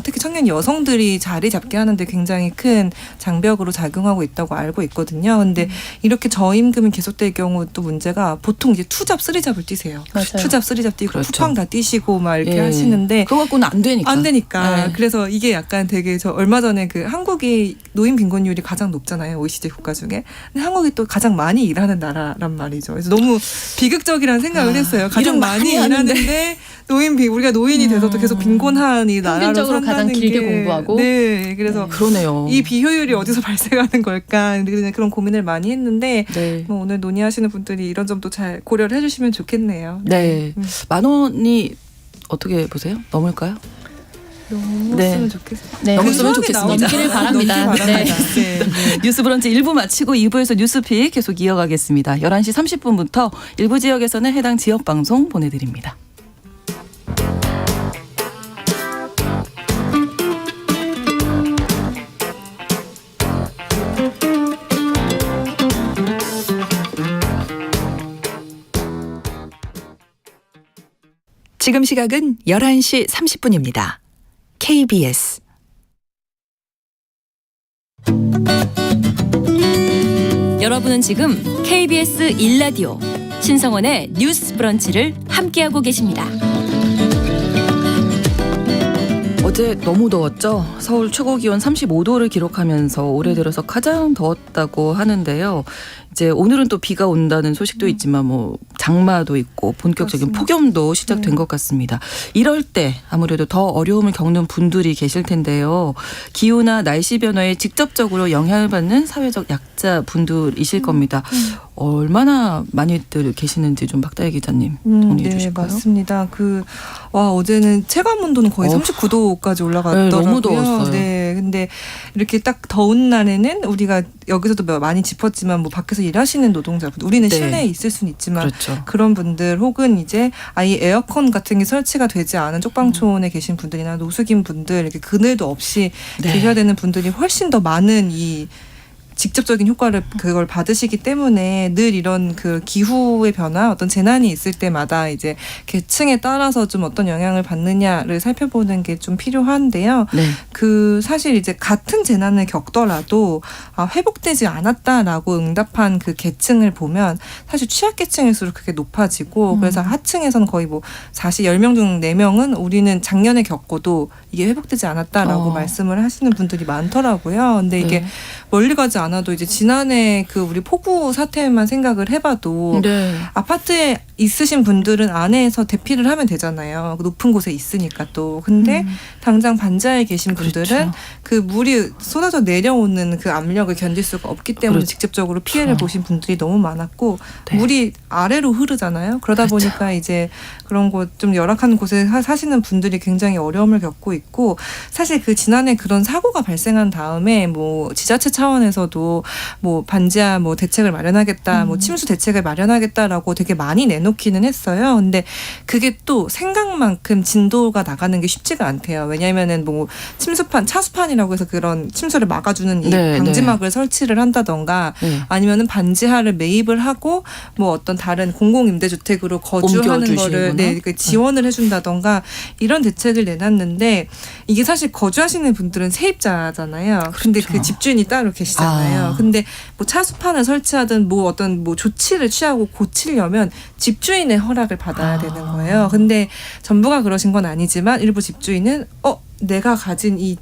특히 청년 여성들이 자리 잡게 하는데 굉장히 큰 장벽으로 작용하고 있다고 알고 있거든요. 근데 이렇게 저임금이 계속될 경우 또 문제가 보통 이제 투잡, 쓰리잡을 뛰세요. 맞아요. 투잡, 쓰리잡 뛰고 그렇죠. 쿠팡 다 뛰시고 막 이렇게 예. 하시는데 그거 갖고는 안 되니까. 안 되니까. 네. 그래서 이게 약간 되게 저 얼마 전에 그 한국이 노인 빈곤율이 가장 높잖아요. OECD 국가 중에. 근데 한국이 또 가장 많이 일하는 나라란 말이죠. 그래서 너무 비극적이라는 생각을 했어요. 가장 일은 많이 하는데. 일하는데 우리가 노인이 돼서도 계속 빈곤한 이 나라로 평균적으로 산다는 가장 길게 게 공부하고. 네. 그래서 그러네요. 이 비효율이 어디서 발생하는 걸까 그런 고민을 많이 했는데 네. 뭐 오늘 논의하시는 분들이 이런 점도 잘 고려를 해주시면 좋겠네요. 네. 10,000원이 어떻게 보세요? 넘을까요? 넘었으면 네. 좋겠어요. 네. 넘었으면 근소하게 좋겠습니다. 넘기를 바랍니다. 넘기를 바랍니다. 네. 네. 뉴스 브런치 1부 마치고 2부에서 뉴스픽 계속 이어가겠습니다. 11시 30분부터 일부 지역에서는 해당 지역 방송 보내드립니다. 지금 시각은 11시 30분입니다. KBS 여러분은 지금 KBS 1라디오 신성원의 뉴스 브런치를 함께하고 계십니다. 어제 너무 더웠죠. 서울 최고 기온 35도를 기록하면서 올해 들어서 가장 더웠다고 하는데요. 이제 오늘은 또 비가 온다는 소식도 있지만 뭐 장마도 있고 본격적인 그렇습니다. 폭염도 시작된 것 같습니다. 이럴 때 아무래도 더 어려움을 겪는 분들이 계실 텐데요. 기후나 날씨 변화에 직접적으로 영향을 받는 사회적 약자 분들이실 겁니다. 얼마나 많이들 계시는지 좀 박다혜 기자님 정리해 네, 주실까요? 맞습니다. 어제는 체감 온도는 거의 39도까지 올라갔더라고요. 네, 너무 더웠어요. 네, 근데 이렇게 딱 더운 날에는 우리가 여기서도 많이 짚었지만 뭐 밖에서 일하시는 노동자분들, 우리는 네. 실내에 있을 수는 있지만 그렇죠. 그런 분들 혹은 이제 아예 에어컨 같은 게 설치가 되지 않은 쪽방촌에 계신 분들이나 노숙인 분들 이렇게 그늘도 없이 네. 계셔야 되는 분들이 훨씬 더 많은 이 직접적인 효과를 그걸 받으시기 때문에 늘 이런 그 기후의 변화 어떤 재난이 있을 때마다 이제 계층에 따라서 좀 어떤 영향을 받느냐를 살펴보는 게 좀 필요한데요. 네. 사실 이제 같은 재난을 겪더라도 회복되지 않았다라고 응답한 그 계층을 보면 사실 취약계층일수록 그게 높아지고 그래서 하층에서는 거의 뭐 10명 중 4명은 우리는 작년에 겪고도 이게 회복되지 않았다라고 말씀을 하시는 분들이 많더라고요. 근데 이게 네. 멀리 가지 않아도 이제 지난해 우리 폭우 사태만 생각을 해봐도 네. 아파트에 있으신 분들은 안에서 대피를 하면 되잖아요. 높은 곳에 있으니까 또. 근데 당장 반지하에 계신 분들은 그렇죠. 그 물이 쏟아져 내려오는 그 압력을 견딜 수가 없기 때문에 그렇죠. 직접적으로 피해를 보신 분들이 너무 많았고 네. 물이 아래로 흐르잖아요. 그러다 그렇죠. 보니까 이제 그런 곳 좀 열악한 곳에 사시는 분들이 굉장히 어려움을 겪고 있고 사실 그 지난해 그런 사고가 발생한 다음에 뭐 지자체 차원에서도 뭐 반지하 뭐 대책을 마련하겠다, 뭐 침수 대책을 마련하겠다라고 되게 많이 내놓기는 했어요. 근데 그게 또 생각만큼 진도가 나가는 게 쉽지가 않대요. 왜냐하면은 뭐 차수판이라고 해서 그런 침수를 막아주는 이 네, 방지막을 설치를 한다던가 네. 아니면은 반지하를 매입을 하고 뭐 어떤 다른 공공임대주택으로 거주하는 옮겨주시거나? 거를 그 지원을 해준다던가 이런 대책을 내놨는데 이게 사실 거주하시는 분들은 세입자잖아요. 근데 그 집주인이 따로 계시잖아요. 근데 뭐 차수판을 설치하든 뭐 어떤 뭐 조치를 취하고 고치려면 집주인의 허락을 받아야 되는 거예요. 근데 전부가 그러신 건 아니지만 일부 집주인은 내가 가진 이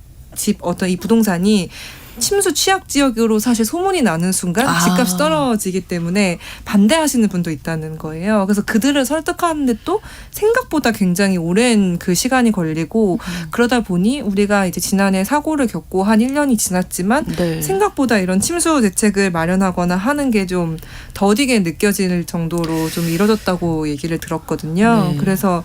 부동산이 침수 취약 지역으로 사실 소문이 나는 순간 집값이 떨어지기 때문에 반대하시는 분도 있다는 거예요. 그래서 그들을 설득하는데 또 생각보다 굉장히 오랜 그 시간이 걸리고 그러다 보니 우리가 이제 지난해 사고를 겪고 한 1년이 지났지만 네. 생각보다 이런 침수 대책을 마련하거나 하는 게 좀 더디게 느껴질 정도로 좀 이뤄졌다고 얘기를 들었거든요. 네. 그래서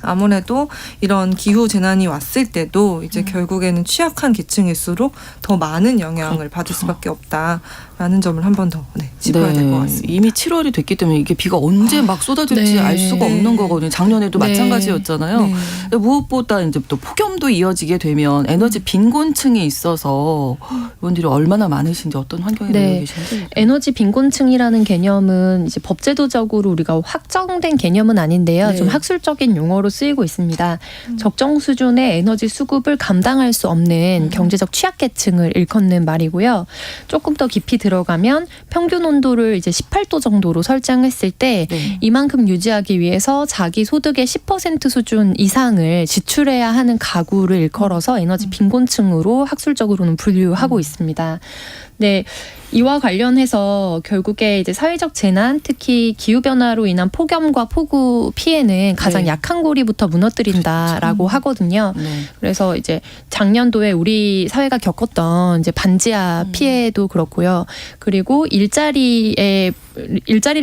아무래도 이런 기후 재난이 왔을 때도 이제 결국에는 취약한 계층일수록 더 많은 영향을 받을 수밖에 없다라는 점을 한 번 더 짚어야 될 것 같습니다. 이미 7월이 됐기 때문에 이게 비가 언제 막 쏟아질지 네. 알 수가 없는 거거든요. 작년에도 네. 마찬가지였잖아요. 네. 근데 무엇보다 이제 또 폭염도 이어지게 되면 에너지 빈곤층이 있어서 이분들이 얼마나 많으신지 어떤 환경에 네. 놓여 계신지. 에너지 빈곤층이라는 개념은 이제 법제도적으로 우리가 확정된 개념은 아닌데요. 네. 좀 학술적인 용어로 방식으로 쓰이고 있습니다. 적정 수준의 에너지 수급을 감당할 수 없는 경제적 취약계층을 일컫는 말이고요. 조금 더 깊이 들어가면 평균 온도를 이제 18도 정도로 설정했을 때 네. 이만큼 유지하기 위해서 자기 소득의 10% 수준 이상을 지출해야 하는 가구를 일컬어서 에너지 빈곤층으로 학술적으로는 분류하고 있습니다. 네, 이와 관련해서 결국에 이제 사회적 재난, 특히 기후 변화로 인한 폭염과 폭우 피해는 가장 네. 약한 고리부터 무너뜨린다라고 하거든요. 네. 그래서 이제 작년도에 우리 사회가 겪었던 이제 반지하 피해도 그렇고요. 그리고 일자리를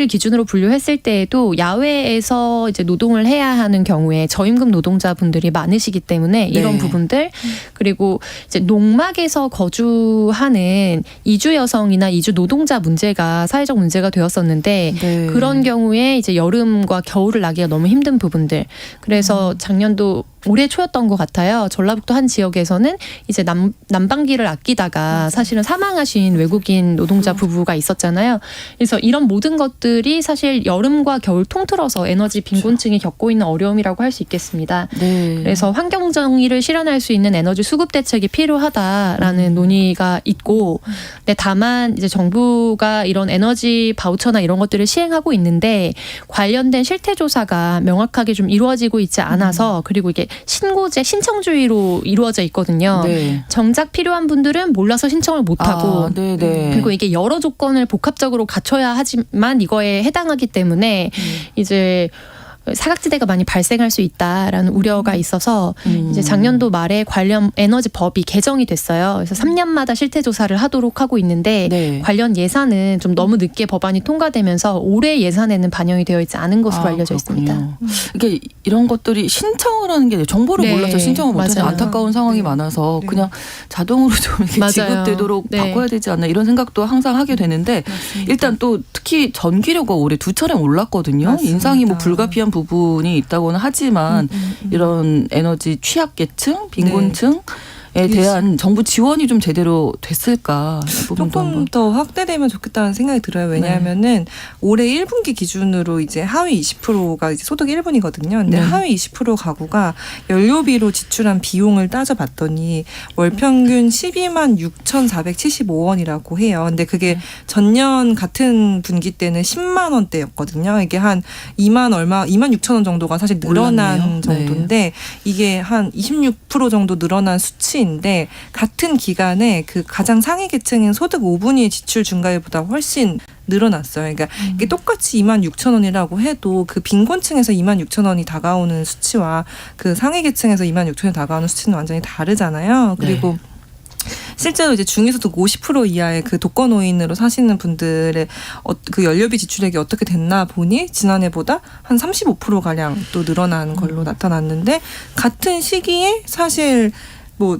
기준으로 분류했을 때에도 야외에서 이제 노동을 해야 하는 경우에 저임금 노동자분들이 많으시기 때문에 이런 네. 부분들, 그리고 이제 농막에서 거주하는 이주 여성이나 이주 노동자 문제가 사회적 문제가 되었었는데 네. 그런 경우에 이제 여름과 겨울을 나기가 너무 힘든 부분들. 그래서 작년도 올해 초였던 것 같아요. 전라북도 한 지역에서는 이제 난방기를 아끼다가 사실은 사망하신 외국인 노동자 부부가 있었잖아요. 그래서 이런 모든 것들이 사실 여름과 겨울 통틀어서 에너지 빈곤층이 겪고 있는 어려움이라고 할 수 있겠습니다. 네. 그래서 환경 정의를 실현할 수 있는 에너지 수급 대책이 필요하다라는 논의가 있고, 근데 다만 이제 정부가 이런 에너지 바우처나 이런 것들을 시행하고 있는데 관련된 실태 조사가 명확하게 좀 이루어지고 있지 않아서, 그리고 이게 신고제 신청주의로 이루어져 있거든요. 네. 정작 필요한 분들은 몰라서 신청을 못하고, 네네. 그리고 이게 여러 조건을 복합적으로 갖춰야 하지만 이거에 해당하기 때문에 이제 사각지대가 많이 발생할 수 있다라는 우려가 있어서 이제 작년도 말에 관련 에너지 법이 개정이 됐어요. 그래서 3년마다 실태 조사를 하도록 하고 있는데 네. 관련 예산은 좀 너무 늦게 법안이 통과되면서 올해 예산에는 반영이 되어 있지 않은 것으로 알려져 있습니다. 그렇군요. 이게 이런 것들이 신청을 하는 게 정보를 네, 몰라서 신청을 못해서 맞아요. 안타까운 상황이 네. 많아서 네. 그냥 자동으로 좀 이렇게 맞아요. 지급되도록 네. 바꿔야 되지 않나 이런 생각도 항상 하게 되는데 일단 또 특히 전기료가 올해 2차례 올랐거든요. 맞습니다. 인상이 뭐 불가피한 부분이 있다고는 하지만 이런 에너지 취약계층, 빈곤층 에 대한 정부 지원이 좀 제대로 됐을까? 이 부분도 조금 한번. 더 확대되면 좋겠다는 생각이 들어요. 왜냐하면은 올해 1분기 기준으로 이제 하위 20%가 이제 소득 1분이거든요. 근데 네. 하위 20% 가구가 연료비로 지출한 비용을 따져봤더니 월 평균 12만 6,475원이라고 해요. 근데 그게 전년 같은 분기 때는 10만 원대였거든요. 이게 한 2만 6천 원 정도가 사실 늘어난 올랐네요. 정도인데 이게 한 26% 정도 늘어난 수치. 인데 같은 기간에 그 가장 상위 계층인 소득 5분위 지출 증가율보다 훨씬 늘어났어요. 그러니까 이게 똑같이 2만 6천 원이라고 해도 그 빈곤층에서 2만 6천 원이 다가오는 수치와 그 상위 계층에서 2만 6천 원이 다가오는 수치는 완전히 다르잖아요. 그리고 실제로 이제 중위소득 50% 이하의 그 독거노인으로 사시는 분들의 그 연료비 지출액이 어떻게 됐나 보니 지난해보다 한 35% 가량 또 늘어난 걸로 나타났는데 같은 시기에 사실 뭐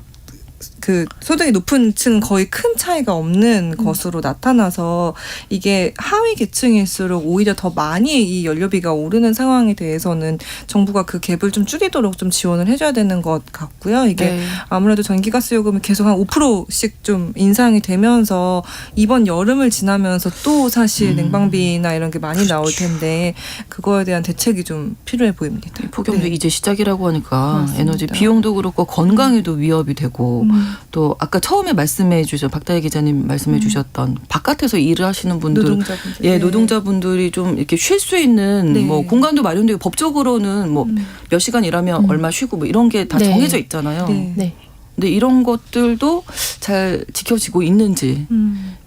그 소득이 높은 층 거의 큰 차이가 없는 것으로 나타나서 이게 하위 계층일수록 오히려 더 많이 이 연료비가 오르는 상황에 대해서는 정부가 그 갭을 좀 줄이도록 좀 지원을 해줘야 되는 것 같고요. 이게 네. 아무래도 전기가스 요금이 계속 한 5%씩 좀 인상이 되면서 이번 여름을 지나면서 또 사실 냉방비나 이런 게 많이 나올 텐데 그거에 대한 대책이 좀 필요해 보입니다. 폭염도 네. 이제 시작이라고 하니까 맞습니다. 에너지 비용도 그렇고 건강에도 위협이 되고 또 아까 처음에 말씀해 주셨 박다혜 기자님 말씀해 주셨던 바깥에서 일을 하시는 분들 노동자분들. 예, 네. 노동자분들이 좀 이렇게 쉴 수 있는 네. 뭐 공간도 마련되고 법적으로는 뭐 몇 시간 일하면 얼마 쉬고 뭐 이런 게 다 네. 정해져 있잖아요. 네. 네. 근데 이런 것들도 잘 지켜지고 있는지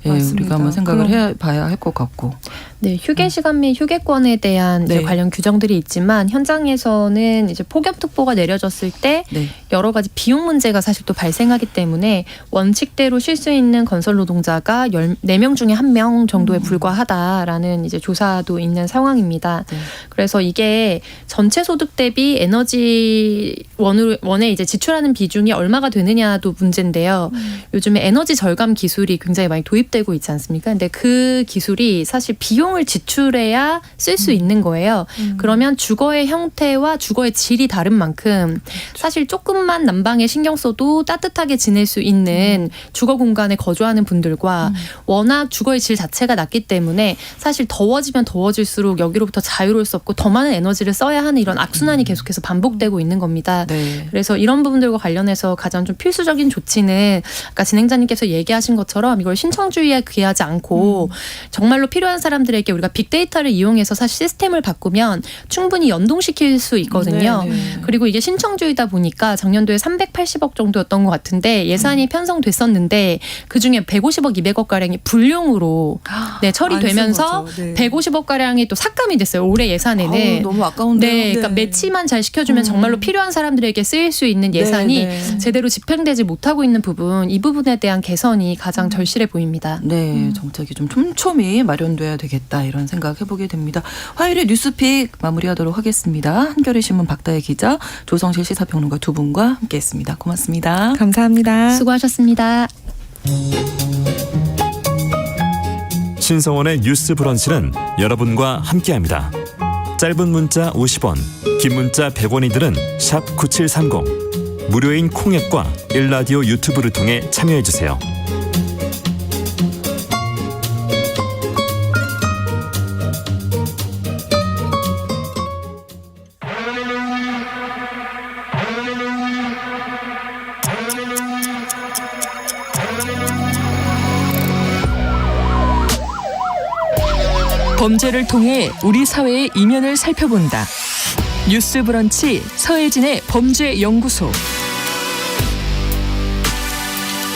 예, 맞습니다. 우리가 한번 생각을 그럼- 해봐야 할 것 같고. 네, 휴게 시간 및 휴게권에 대한 이제 네. 관련 규정들이 있지만 현장에서는 이제 폭염특보가 내려졌을 때 네. 여러 가지 비용 문제가 사실 또 발생하기 때문에 원칙대로 쉴 수 있는 건설 노동자가 4명 중에 1명 정도에 불과하다라는 이제 조사도 있는 상황입니다. 네. 그래서 이게 전체 소득 대비 에너지 원에 이제 지출하는 비중이 얼마가 되느냐도 문제인데요. 요즘에 에너지 절감 기술이 굉장히 많이 도입되고 있지 않습니까? 근데 그 기술이 사실 비용 비용을 지출해야 쓸 수 있는 거예요. 그러면 주거의 형태와 주거의 질이 다른 만큼 사실 조금만 난방에 신경 써도 따뜻하게 지낼 수 있는 주거 공간에 거주하는 분들과 워낙 주거의 질 자체가 낮기 때문에 사실 더워지면 더워질수록 여기로부터 자유로울 수 없고 더 많은 에너지를 써야 하는 이런 악순환이 계속해서 반복되고 있는 겁니다. 네. 그래서 이런 부분들과 관련해서 가장 좀 필수적인 조치는 아까 진행자님께서 얘기하신 것처럼 이걸 신청주의에 귀하지 않고 정말로 필요한 사람들에게 우리가 빅데이터를 이용해서 사실 시스템을 바꾸면 충분히 연동시킬 수 있거든요. 네, 네. 그리고 이게 신청주의다 보니까 작년도에 380억 정도였던 것 같은데 예산이 편성됐었는데 그중에 150억, 200억 가량이 불용으로 네, 처리되면서 안 쓴 거죠. 네. 150억 가량이 또 삭감이 됐어요. 올해 예산에는. 아우, 너무 아까운데요. 네, 그러니까 매치만 잘 시켜주면 정말로 필요한 사람들에게 쓰일 수 있는 예산이 네. 제대로 집행되지 못하고 있는 부분, 이 부분에 대한 개선이 가장 절실해 보입니다. 네, 정책이 좀 촘촘히 마련돼야 되겠다 이런 생각 해보게 됩니다. 화요일에 뉴스픽 마무리하도록 하겠습니다. 한겨레 신문 박다혜 기자, 조성실 시사평론가 두 분과 함께했습니다. 고맙습니다. 감사합니다. 수고하셨습니다. 신성원의 뉴스 브런치는 여러분과 함께합니다. 짧은 문자 50원, 긴 문자 100원이들은 샵 9730, 무료인 콩앱과 일라디오 유튜브를 통해 참여해주세요. 범죄를 통해 우리 사회의 이면을 살펴본다. 뉴스 브런치 서혜진의 범죄연구소.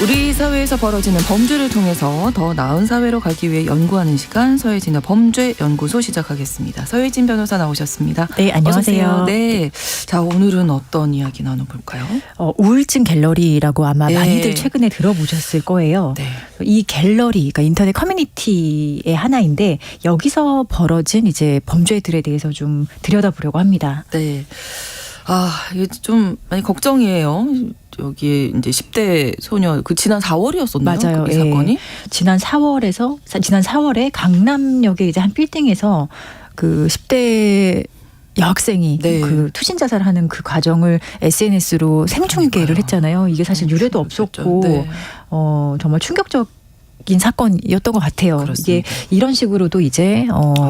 우리 사회에서 벌어지는 범죄를 통해서 더 나은 사회로 가기 위해 연구하는 시간, 서혜진의 범죄연구소 시작하겠습니다. 서혜진 변호사 나오셨습니다. 네, 안녕하세요. 어서 오세요. 네, 자 오늘은 어떤 이야기 나눠볼까요? 우울증 갤러리라고 아마 네. 많이들 최근에 들어보셨을 거예요. 네. 이 갤러리, 그러니까 인터넷 커뮤니티의 하나인데 여기서 벌어진 이제 범죄들에 대해서 좀 들여다보려고 합니다. 네. 아, 이게 좀 많이 걱정이에요. 여기 이제 10대 소녀 그 지난 4월이었었나요? 맞아요. 그 예. 사건이? 지난 4월에 강남역의 이제 한 빌딩에서 그 10대 여학생이 네. 그 투신 자살하는 그 과정을 SNS로 생중계를 했잖아요. 이게 사실 유례도 없었고 네. 정말 충격적인 사건이었던 것 같아요. 그렇습니다. 이게 이런 식으로도 이제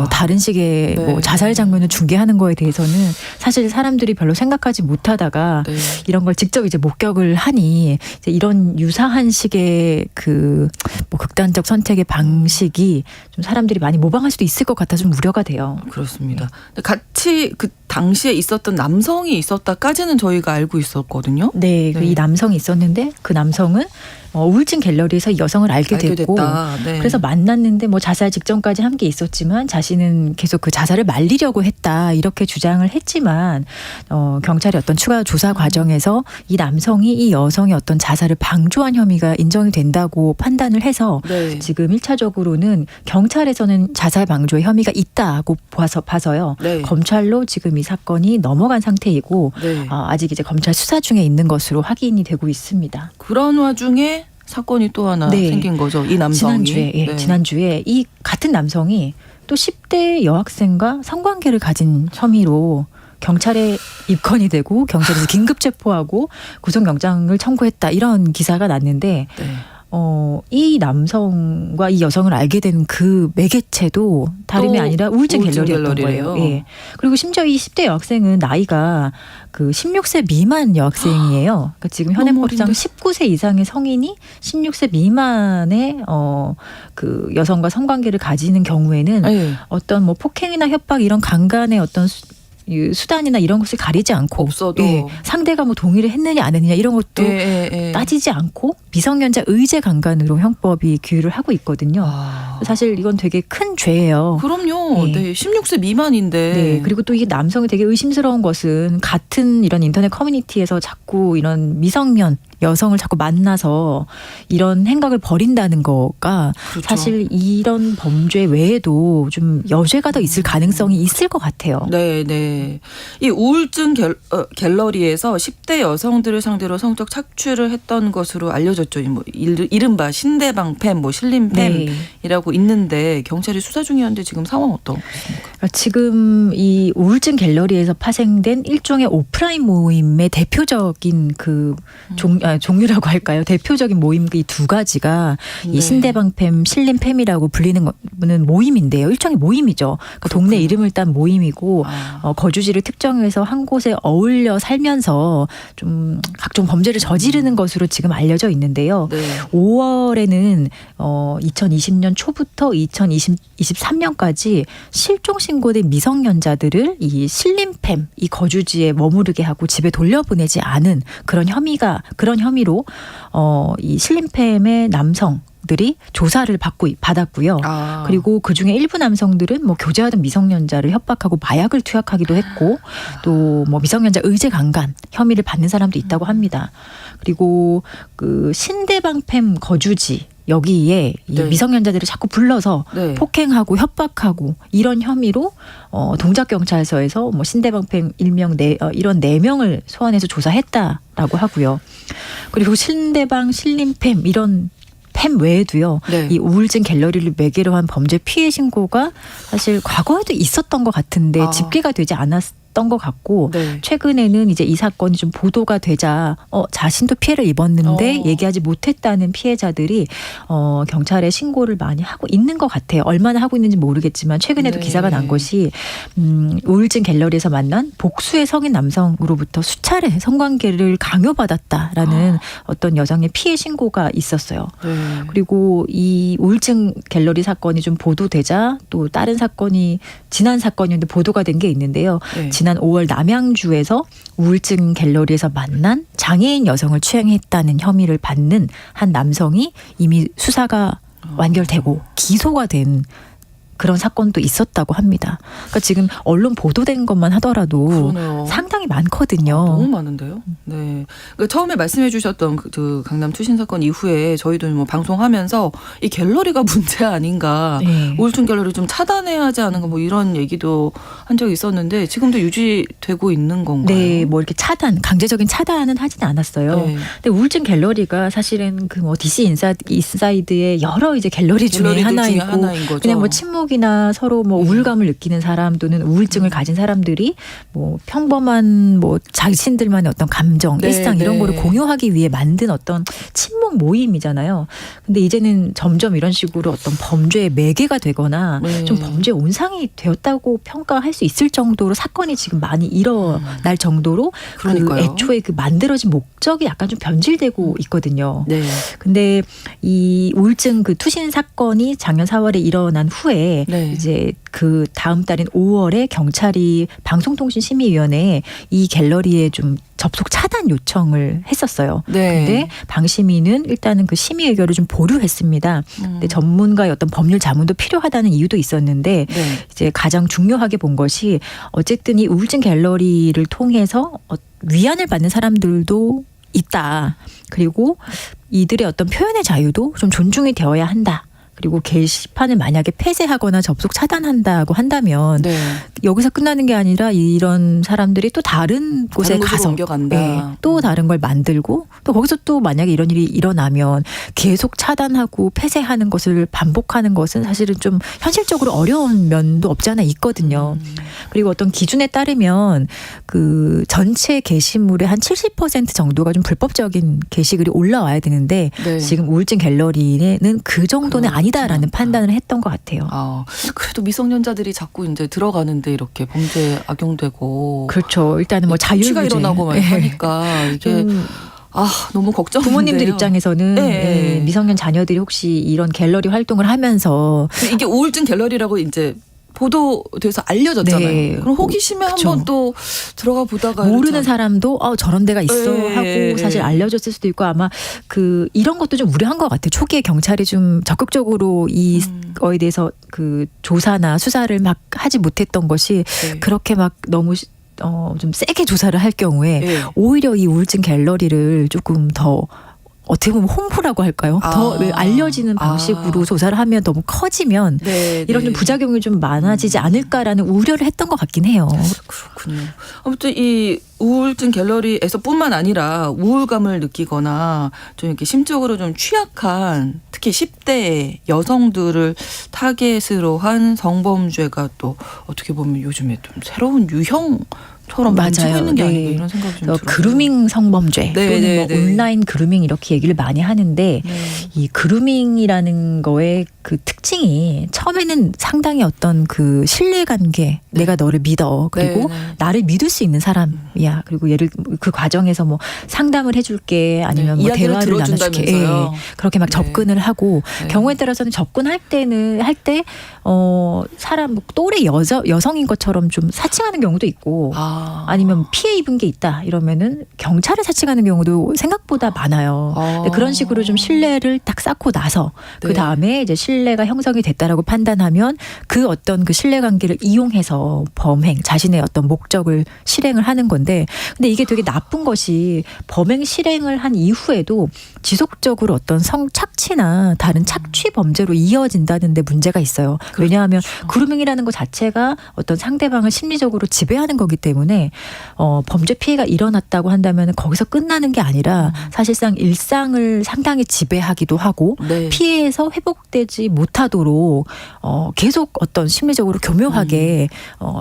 다른 식의 네. 뭐 자살 장면을 중계하는 거에 대해서는 사실 사람들이 별로 생각하지 못하다가 네. 이런 걸 직접 이제 목격을 하니 이제 이런 유사한 식의 그 뭐 극단적 선택의 방식이 좀 사람들이 많이 모방할 수도 있을 것 같아서 좀 우려가 돼요. 그렇습니다. 근데 같이 그 당시에 있었던 남성이 있었다까지는 저희가 알고 있었거든요. 네, 네. 이 남성이 있었는데 그 남성은 우울증 갤러리에서 이 여성을 알게 됐고 됐다. 네. 그래서 만났는데 뭐 자살 직전까지 함께 있었지만 자신은 계속 그 자살을 말리려고 했다 이렇게 주장을 했지만 경찰의 어떤 추가 조사 과정에서 이 남성이 이 여성의 어떤 자살을 방조한 혐의가 인정이 된다고 판단을 해서 네. 지금 1차적으로는 경찰에서는 자살 방조의 혐의가 있다고 봐서요. 네. 검찰로 지금 이 사건이 넘어간 상태이고 네. 아직 이제 검찰 수사 중에 있는 것으로 확인이 되고 있습니다. 그런 와중에 사건이 또 하나 네. 생긴 거죠. 이 남성이. 네. 지난주에 이 같은 남성이 또 10대 여학생과 성관계를 가진 혐의로 경찰에 입건이 되고 경찰에서 긴급 체포하고 구속영장을 청구했다 이런 기사가 났는데 네. 이 남성과 이 여성을 알게 된 그 매개체도 다름이 또 아니라 우울증 갤러리였던 갤러리래요. 거예요. 예. 그리고 심지어 이 10대 여학생은 나이가 그 16세 미만 여학생이에요. 그러니까 지금 현행법상 19세 이상의 성인이 16세 미만의 그 여성과 성관계를 가지는 경우에는 네. 어떤 뭐 폭행이나 협박 이런 강간의 어떤 수단이나 이런 것을 가리지 않고 없어도. 상대가 뭐 동의를 했느냐 안 했느냐 이런 것도 따지지 않고 미성년자 의제 강간으로 형법이 규율을 하고 있거든요. 사실 이건 되게 큰 죄예요. 그럼요. 네. 네. 16세 미만인데. 네. 그리고 또 이게 남성이 되게 의심스러운 것은 같은 이런 인터넷 커뮤니티에서 자꾸 이런 미성년 여성을 자꾸 만나서 이런 행각을 벌인다는 거가 그렇죠. 사실 이런 범죄 외에도 좀 여죄가 더 있을 가능성이 있을 것 같아요. 네, 네. 이 우울증 갤러리에서 10대 여성들을 상대로 성적 착취를 했던 것으로 알려졌죠. 뭐 이른바 신대방팸, 뭐 신림팸이라고 네. 있는데 경찰이 수사 중이었는데 지금 상황 어떻습니까? 지금 이 우울증 갤러리에서 파생된 일종의 오프라인 모임의 대표적인 그 종류라고 할까요? 대표적인 모임 이 두 가지가 네. 이 신대방팸, 신림팸이라고 불리는 거는 모임인데요. 일종의 모임이죠. 그러니까 동네 이름을 딴 모임이고 거주지를 특정해서 한 곳에 어울려 살면서 좀 각종 범죄를 저지르는 것으로 지금 알려져 있는데요. 네. 5월에는 2020년 초부터 2023년까지 실종 신고된 미성년자들을 이 신림팸 이 거주지에 머무르게 하고 집에 돌려보내지 않은 그런 혐의로 이 신림팸의 남성들이 조사를 받았고요. 그리고 그 중에 일부 남성들은 뭐 교제하던 미성년자를 협박하고 마약을 투약하기도 했고 또 뭐 미성년자 의제 강간 혐의를 받는 사람도 있다고 합니다. 그리고 그 신대방팸 거주지 여기에 이 네. 미성년자들을 자꾸 불러서 네. 폭행하고 협박하고 이런 혐의로 동작경찰서에서 뭐 신대방팸 일명 이런 4명을 소환해서 조사했다라고 하고요. 그리고 신대방, 신림팸 이런 팸 외에도요. 네. 이 우울증 갤러리를 매개로 한 범죄 피해 신고가 사실 과거에도 있었던 것 같은데 집계가 되지 않았던 것 같고 네. 최근에는 이제 이 사건이 좀 보도가 되자 자신도 피해를 입었는데 얘기하지 못했다는 피해자들이 경찰에 신고를 많이 하고 있는 것 같아요. 얼마나 하고 있는지 모르겠지만 최근에도 네. 기사가 난 것이 우울증 갤러리에서 만난 복수의 성인 남성으로부터 수차례 성관계를 강요받았다라는 어떤 여성의 피해 신고가 있었어요. 네. 그리고 이 우울증 갤러리 사건이 좀 보도되자 또 다른 사건이 지난 사건이었는데 보도가 된 게 있는데요. 네. 지난 5월 남양주에서 우울증 갤러리에서 만난 장애인 여성을 추행했다는 혐의를 받는 한 남성이 이미 수사가 완결되고 기소가 된 그런 사건도 있었다고 합니다. 그러니까 지금 언론 보도된 것만 하더라도 그러네요. 상당히 많거든요. 너무 많은데요. 네. 그러니까 처음에 말씀해 주셨던 그 강남 투신 사건 이후에 저희도 뭐 방송하면서 이 갤러리가 문제 아닌가. 네. 우울증 갤러리 좀 차단해야 하지 않은가 뭐 이런 얘기도 한 적이 있었는데 지금도 유지되고 있는 건가요? 네, 뭐 이렇게 강제적인 차단은 하진 않았어요. 네. 근데 우울증 갤러리가 사실은 그 뭐 DC 인사이드의 여러 이제 갤러리 중에 갤러리들 중에 하나이고 하나인 거죠. 그냥 뭐 침묵이나 서로 뭐 우울감을 느끼는 사람 또는 우울증을 가진 사람들이 뭐 평범한 뭐 자신들만의 어떤 감정, 네, 일상 이런 네. 거를 공유하기 위해 만든 어떤 친목 모임이잖아요. 근데 이제는 점점 이런 식으로 어떤 범죄의 매개가 되거나 네. 좀 범죄 온상이 되었다고 평가할 수 있을 정도로 사건이 지금 많이 일어날 정도로 그러니까요. 그 애초에 그 만들어진 목적이 약간 좀 변질되고 있거든요. 네. 근데 이 우울증 그 투신 사건이 작년 4월에 일어난 후에 네. 이제 그 다음 달인 5월에 경찰이 방송통신심의위원회에 이 갤러리에 좀 접속 차단 요청을 했었어요. 네. 근데 방심위는 일단은 그 심의 의결을 좀 보류했습니다. 근데 전문가의 어떤 법률 자문도 필요하다는 이유도 있었는데 네. 이제 가장 중요하게 본 것이 어쨌든 이 우울증 갤러리를 통해서 위안을 받는 사람들도 있다. 그리고 이들의 어떤 표현의 자유도 좀 존중이 되어야 한다. 그리고 게시판을 만약에 폐쇄하거나 접속 차단한다고 한다면 네. 여기서 끝나는 게 아니라 이런 사람들이 또 다른 곳에 다른 곳으로 가서 옮겨간다. 네, 또 다른 걸 만들고 또 거기서 또 만약에 이런 일이 일어나면 계속 차단하고 폐쇄하는 것을 반복하는 것은 사실은 좀 현실적으로 어려운 면도 없지 않아 있거든요. 그리고 어떤 기준에 따르면 그 전체 게시물의 한 70% 정도가 좀 불법적인 게시글이 올라와야 되는데 네. 지금 우울증 갤러리는 그 정도는 그렇지 아니다라는 않다. 판단을 했던 것 같아요. 그래도 미성년자들이 자꾸 이제 들어가는데 이렇게 범죄 악용되고 그렇죠. 일단은 뭐 자유가 자유규제 일어나고 막 네. 하니까 이게 좀 너무 걱정인데요. 부모님들 입장에서는 네. 미성년 자녀들이 혹시 이런 갤러리 활동을 하면서 이게 우울증 갤러리라고 이제 보도돼서 알려졌잖아요. 네. 그럼 호기심에 그쵸. 한번 또 들어가 보다가 모르는 이렇게 사람도 저런 데가 있어 네. 하고 사실 알려졌을 수도 있고 아마 그 이런 것도 좀 우려한 것 같아요. 초기에 경찰이 좀 적극적으로 이거에 대해서 그 조사나 수사를 막 하지 못했던 것이 네. 그렇게 막 너무 좀 세게 조사를 할 경우에 네. 오히려 이 우울증 갤러리를 조금 더 어떻게 보면 홍보라고 할까요? 더 알려지는 방식으로 조사를 하면 너무 커지면 네, 이런 네. 좀 부작용이 좀 많아지지 않을까라는 우려를 했던 것 같긴 해요. 그렇군요. 아무튼 이 우울증 갤러리에서뿐만 아니라 우울감을 느끼거나 좀 이렇게 심적으로 좀 취약한 특히 10대 여성들을 타겟으로 한 성범죄가 또 어떻게 보면 요즘에 좀 새로운 유형처럼 뭉치고 맞아요. 있는 게 네. 아닌가 이런 생각이 좀 들어요. 그루밍 성범죄 네, 또는 네, 뭐 네. 온라인 그루밍 이렇게 얘기를 많이 하는데 네. 이 그루밍이라는 거의 그 특징이 처음에는 상당히 어떤 그 신뢰관계 내가 너를 믿어 그리고 네, 네. 나를 믿을 수 있는 사람이야 그리고 얘를 그 과정에서 뭐 상담을 해줄게 아니면 네, 뭐 이야기를 대화를 나눠줄게 들어준다면서요. 그렇게 막 네. 접근을 하고 네. 경우에 따라서는 접근할 때는 할 때 사람 뭐 또래 여성인 것처럼 좀 사칭하는 경우도 있고 아니면 피해 입은 게 있다 이러면은 경찰을 사칭하는 경우도 생각보다 많아요. 근데 그런 식으로 좀 신뢰를 딱 쌓고 나서 네. 그 다음에 이제 신뢰가 형성이 됐다라고 판단하면 그 어떤 그 신뢰관계를 이용해서 범행 자신의 어떤 목적을 실행을 하는 건데 근데 이게 되게 나쁜 것이 범행 실행을 한 이후에도 지속적으로 어떤 성착취나 다른 착취 범죄로 이어진다는 데 문제가 있어요. 왜냐하면 그루밍이라는 것 자체가 어떤 상대방을 심리적으로 지배하는 거기 때문에 범죄 피해가 일어났다고 한다면 거기서 끝나는 게 아니라 사실상 일상을 상당히 지배하기도 하고 네. 피해에서 회복되지 못하도록 계속 어떤 심리적으로 교묘하게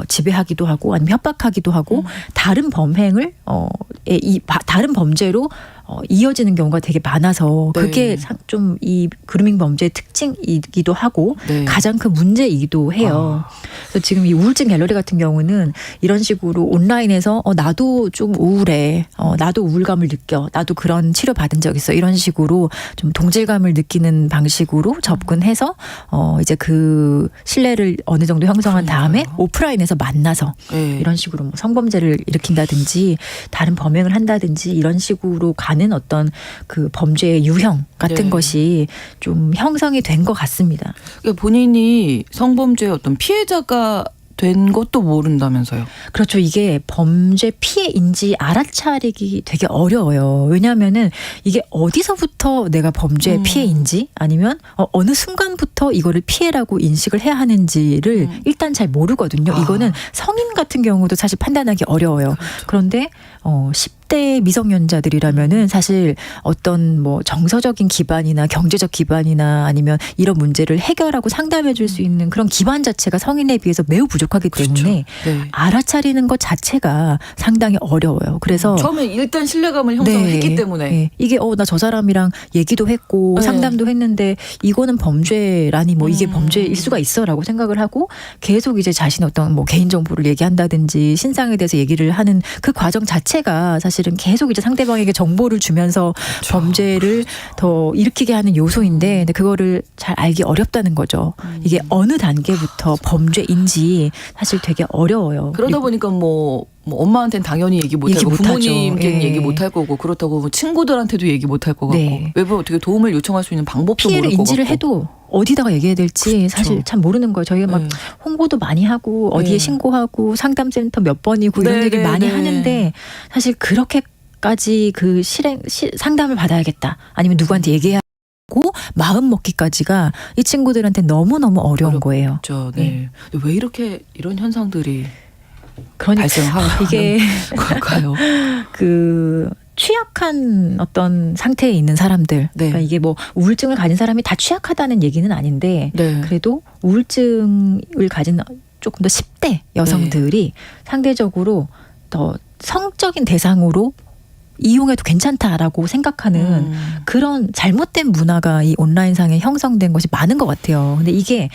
지배하기도 하고 아니면 협박하기도 하고 다른 범행을 다른 범죄로 이어지는 경우가 되게 많아서 네. 그게 좀 이 그루밍 범죄의 특징이기도 하고 네. 가장 큰 문제이기도 해요. 그래서 지금 이 우울증 갤러리 같은 경우는 이런 식으로 온라인에서 나도 좀 우울해, 나도 우울감을 느껴, 나도 그런 치료 받은 적 있어 이런 식으로 좀 동질감을 느끼는 방식으로 접근해서 이제 그 신뢰를 어느 정도 형성한 다음에 오프라인에서 만나서 네. 이런 식으로 뭐 성범죄를 일으킨다든지 다른 범행을 한다든지 이런 식으로 가는 어떤 그 범죄의 유형 같은 네. 것이 좀 형성이 된 것 같습니다. 그러니까 본인이 성범죄의 어떤 피해자가 된 것도 모른다면서요. 그렇죠. 이게 범죄 피해인지 알아차리기 되게 어려워요. 왜냐하면은 이게 어디서부터 내가 범죄 피해인지 아니면 어느 순간부터 이거를 피해라고 인식을 해야 하는지를 일단 잘 모르거든요. 이거는 성인 같은 경우도 사실 판단하기 어려워요. 그런데 10대 미성년자들이라면은 사실 어떤 뭐 정서적인 기반이나 경제적 기반이나 아니면 이런 문제를 해결하고 상담해 줄 수 있는 그런 기반 자체가 성인에 비해서 매우 부족하기 때문에 네. 알아차리는 것 자체가 상당히 어려워요. 그래서 처음에 일단 신뢰감을 형성했기 네. 때문에 네. 이게 나 저 사람이랑 얘기도 했고 네. 상담도 했는데 이거는 범죄라니 뭐 이게 범죄일 수가 있어라고 생각을 하고 계속 이제 자신의 어떤 뭐 개인 정보를 얘기한다든지 신상에 대해서 얘기를 하는 그 과정 자체가 사실은 계속 이제 상대방에게 정보를 주면서 범죄를 더 일으키게 하는 요소인데 근데 그거를 잘 알기 어렵다는 거죠. 이게 어느 단계부터 범죄인지 사실 되게 어려워요. 그러다 보니까 뭐 엄마한테는 당연히 얘기 못하고 얘기 못하죠. 부모님께는 예. 얘기 못할 거고 그렇다고 뭐 친구들한테도 얘기 못할 거 같고 네. 외부 어떻게 도움을 요청할 수 있는 방법도 피해를 모를 거 인지를 같고. 해도 어디다가 얘기해야 될지 사실 참 모르는 거예요. 저희가 막 네. 홍보도 많이 하고 어디에 네. 신고하고 상담센터 몇 번이고 이런 네, 얘기 네, 많이 네. 하는데 사실 그렇게까지 그 상담을 받아야겠다. 아니면 누구한테 얘기해야 하고 마음 먹기까지가 이 친구들한테 너무너무 어려운 거예요. 그렇죠. 네. 근데 왜 이렇게 이런 현상들이 그러니까 발생하는 이게 걸까요? 그 취약한 어떤 상태에 있는 사람들 네. 그러니까 이게 뭐 우울증을 가진 사람이 다 취약하다는 얘기는 아닌데 네. 그래도 우울증을 가진 조금 더 10대 여성들이 상대적으로 더 성적인 대상으로 이용해도 괜찮다라고 생각하는 그런 잘못된 문화가 이 온라인상에 형성된 것이 많은 것 같아요. 근데 이게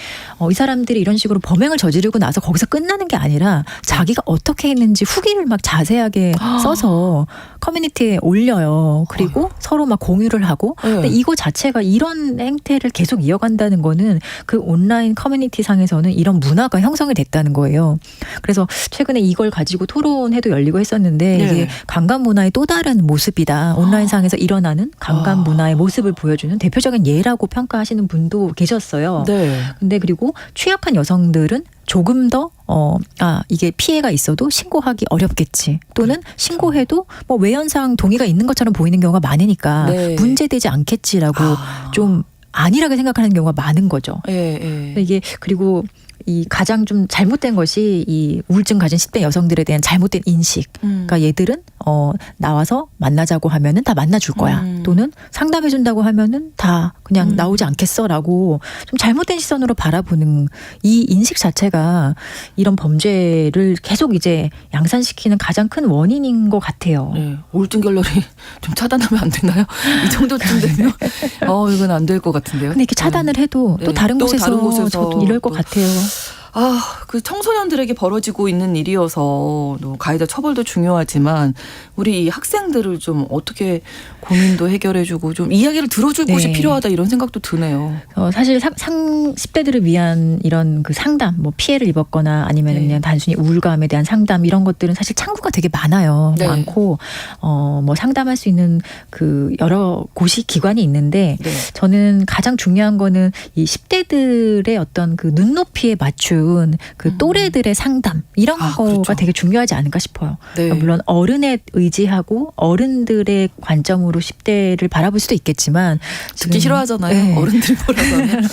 이 사람들이 이런 식으로 범행을 저지르고 나서 거기서 끝나는 게 아니라 자기가 어떻게 했는지 후기를 막 자세하게 써서 커뮤니티에 올려요. 그리고 서로 막 공유를 하고 근데 이거 자체가 이런 행태를 계속 이어간다는 거는 그 온라인 커뮤니티 상에서는 이런 문화가 형성이 됐다는 거예요. 그래서 최근에 이걸 가지고 토론회도 열리고 했었는데 네. 이게 강간 문화의 또 다른 모습이다. 온라인상에서 일어나는 강간 문화의 모습을 보여주는 대표적인 예라고 평가하시는 분도 계셨어요. 네. 근데 그리고 취약한 여성들은 조금 더 이게 피해가 있어도 신고하기 어렵겠지. 또는 신고해도 뭐 외연상 동의가 있는 것처럼 보이는 경우가 많으니까 네. 문제되지 않겠지라고 좀 안일하게 생각하는 경우가 많은 거죠. 예. 이게 그리고 이 가장 좀 잘못된 것이 이 우울증 가진 10대 여성들에 대한 잘못된 인식. 그러니까 얘들은 나와서 만나자고 하면은 다 만나줄 거야. 또는 상담해준다고 하면은 다 그냥 나오지 않겠어라고 좀 잘못된 시선으로 바라보는 이 인식 자체가 이런 범죄를 계속 이제 양산시키는 가장 큰 원인인 것 같아요. 네. 우울증 갤러리 좀 차단하면 안 되나요? 이 정도쯤 되면 이건 안 될 것 같은데요. 근데 이렇게 차단을 해도 또 네. 다른 또 곳에서 다른 곳에서 저도 이럴 것 또 같아요. 그 청소년들에게 벌어지고 있는 일이어서 가해자 처벌도 중요하지만 우리 이 학생들을 좀 어떻게 고민도 해결해주고 좀 이야기를 들어줄 곳이 네. 필요하다 이런 생각도 드네요. 사실 10대들을 위한 이런 그 상담, 뭐 피해를 입었거나 아니면 네. 그냥 단순히 우울감에 대한 상담 이런 것들은 사실 창구가 되게 많아요. 네. 많고 뭐 상담할 수 있는 그 여러 곳이 기관이 있는데 네. 저는 가장 중요한 거는 이 10대들의 어떤 그 눈높이에 맞춘 그 또래들의 상담 이런 거가 그렇죠. 되게 중요하지 않을까 싶어요. 네. 그러니까 물론 어른에 의지하고 어른들의 관점으로 10대를 바라볼 수도 있겠지만 듣기 지금 싫어하잖아요. 네. 어른들이 뭐라고 하면.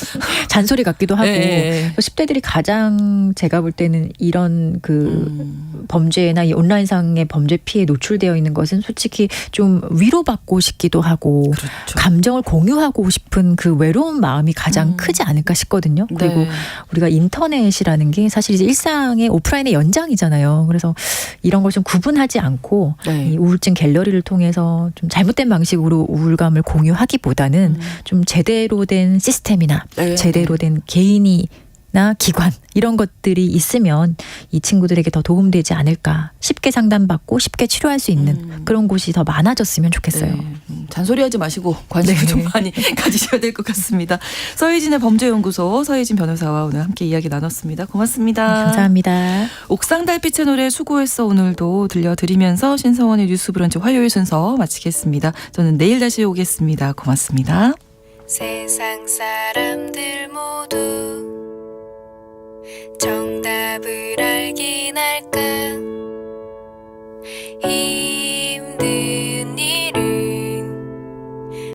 잔소리 같기도 하고 네. 10대들이 가장 제가 볼 때는 이런 그 범죄나 이 온라인상의 범죄 피해에 노출되어 있는 것은 솔직히 좀 위로받고 싶기도 하고 그렇죠. 감정을 공유하고 싶은 그 외로운 마음이 가장 크지 않을까 싶거든요. 그리고 네. 우리가 인터넷이라는 게 사실 이제 일상의 오프라인의 연장이잖아요. 그래서 이런 걸 좀 구분하지 않고 네. 이 우울증 갤러리를 통해서 좀 잘못된 방식으로 우울감을 공유하기보다는 좀 제대로 된 시스템이나 네. 제대로 된 개인이나 기관 이런 것들이 있으면 이 친구들에게 더 도움되지 않을까. 쉽게 상담받고 쉽게 치료할 수 있는 그런 곳이 더 많아졌으면 좋겠어요. 네. 잔소리하지 마시고 관심을 네. 좀 많이 가지셔야 될 것 같습니다. 서혜진의 범죄연구소 서혜진 변호사와 오늘 함께 이야기 나눴습니다. 고맙습니다. 감사합니다. 옥상 달빛의 노래 수고했어 오늘도 들려드리면서 신성원의 뉴스 브런치 화요일 순서 마치겠습니다. 저는 내일 다시 오겠습니다. 고맙습니다. 세상 사람들 모두 정답을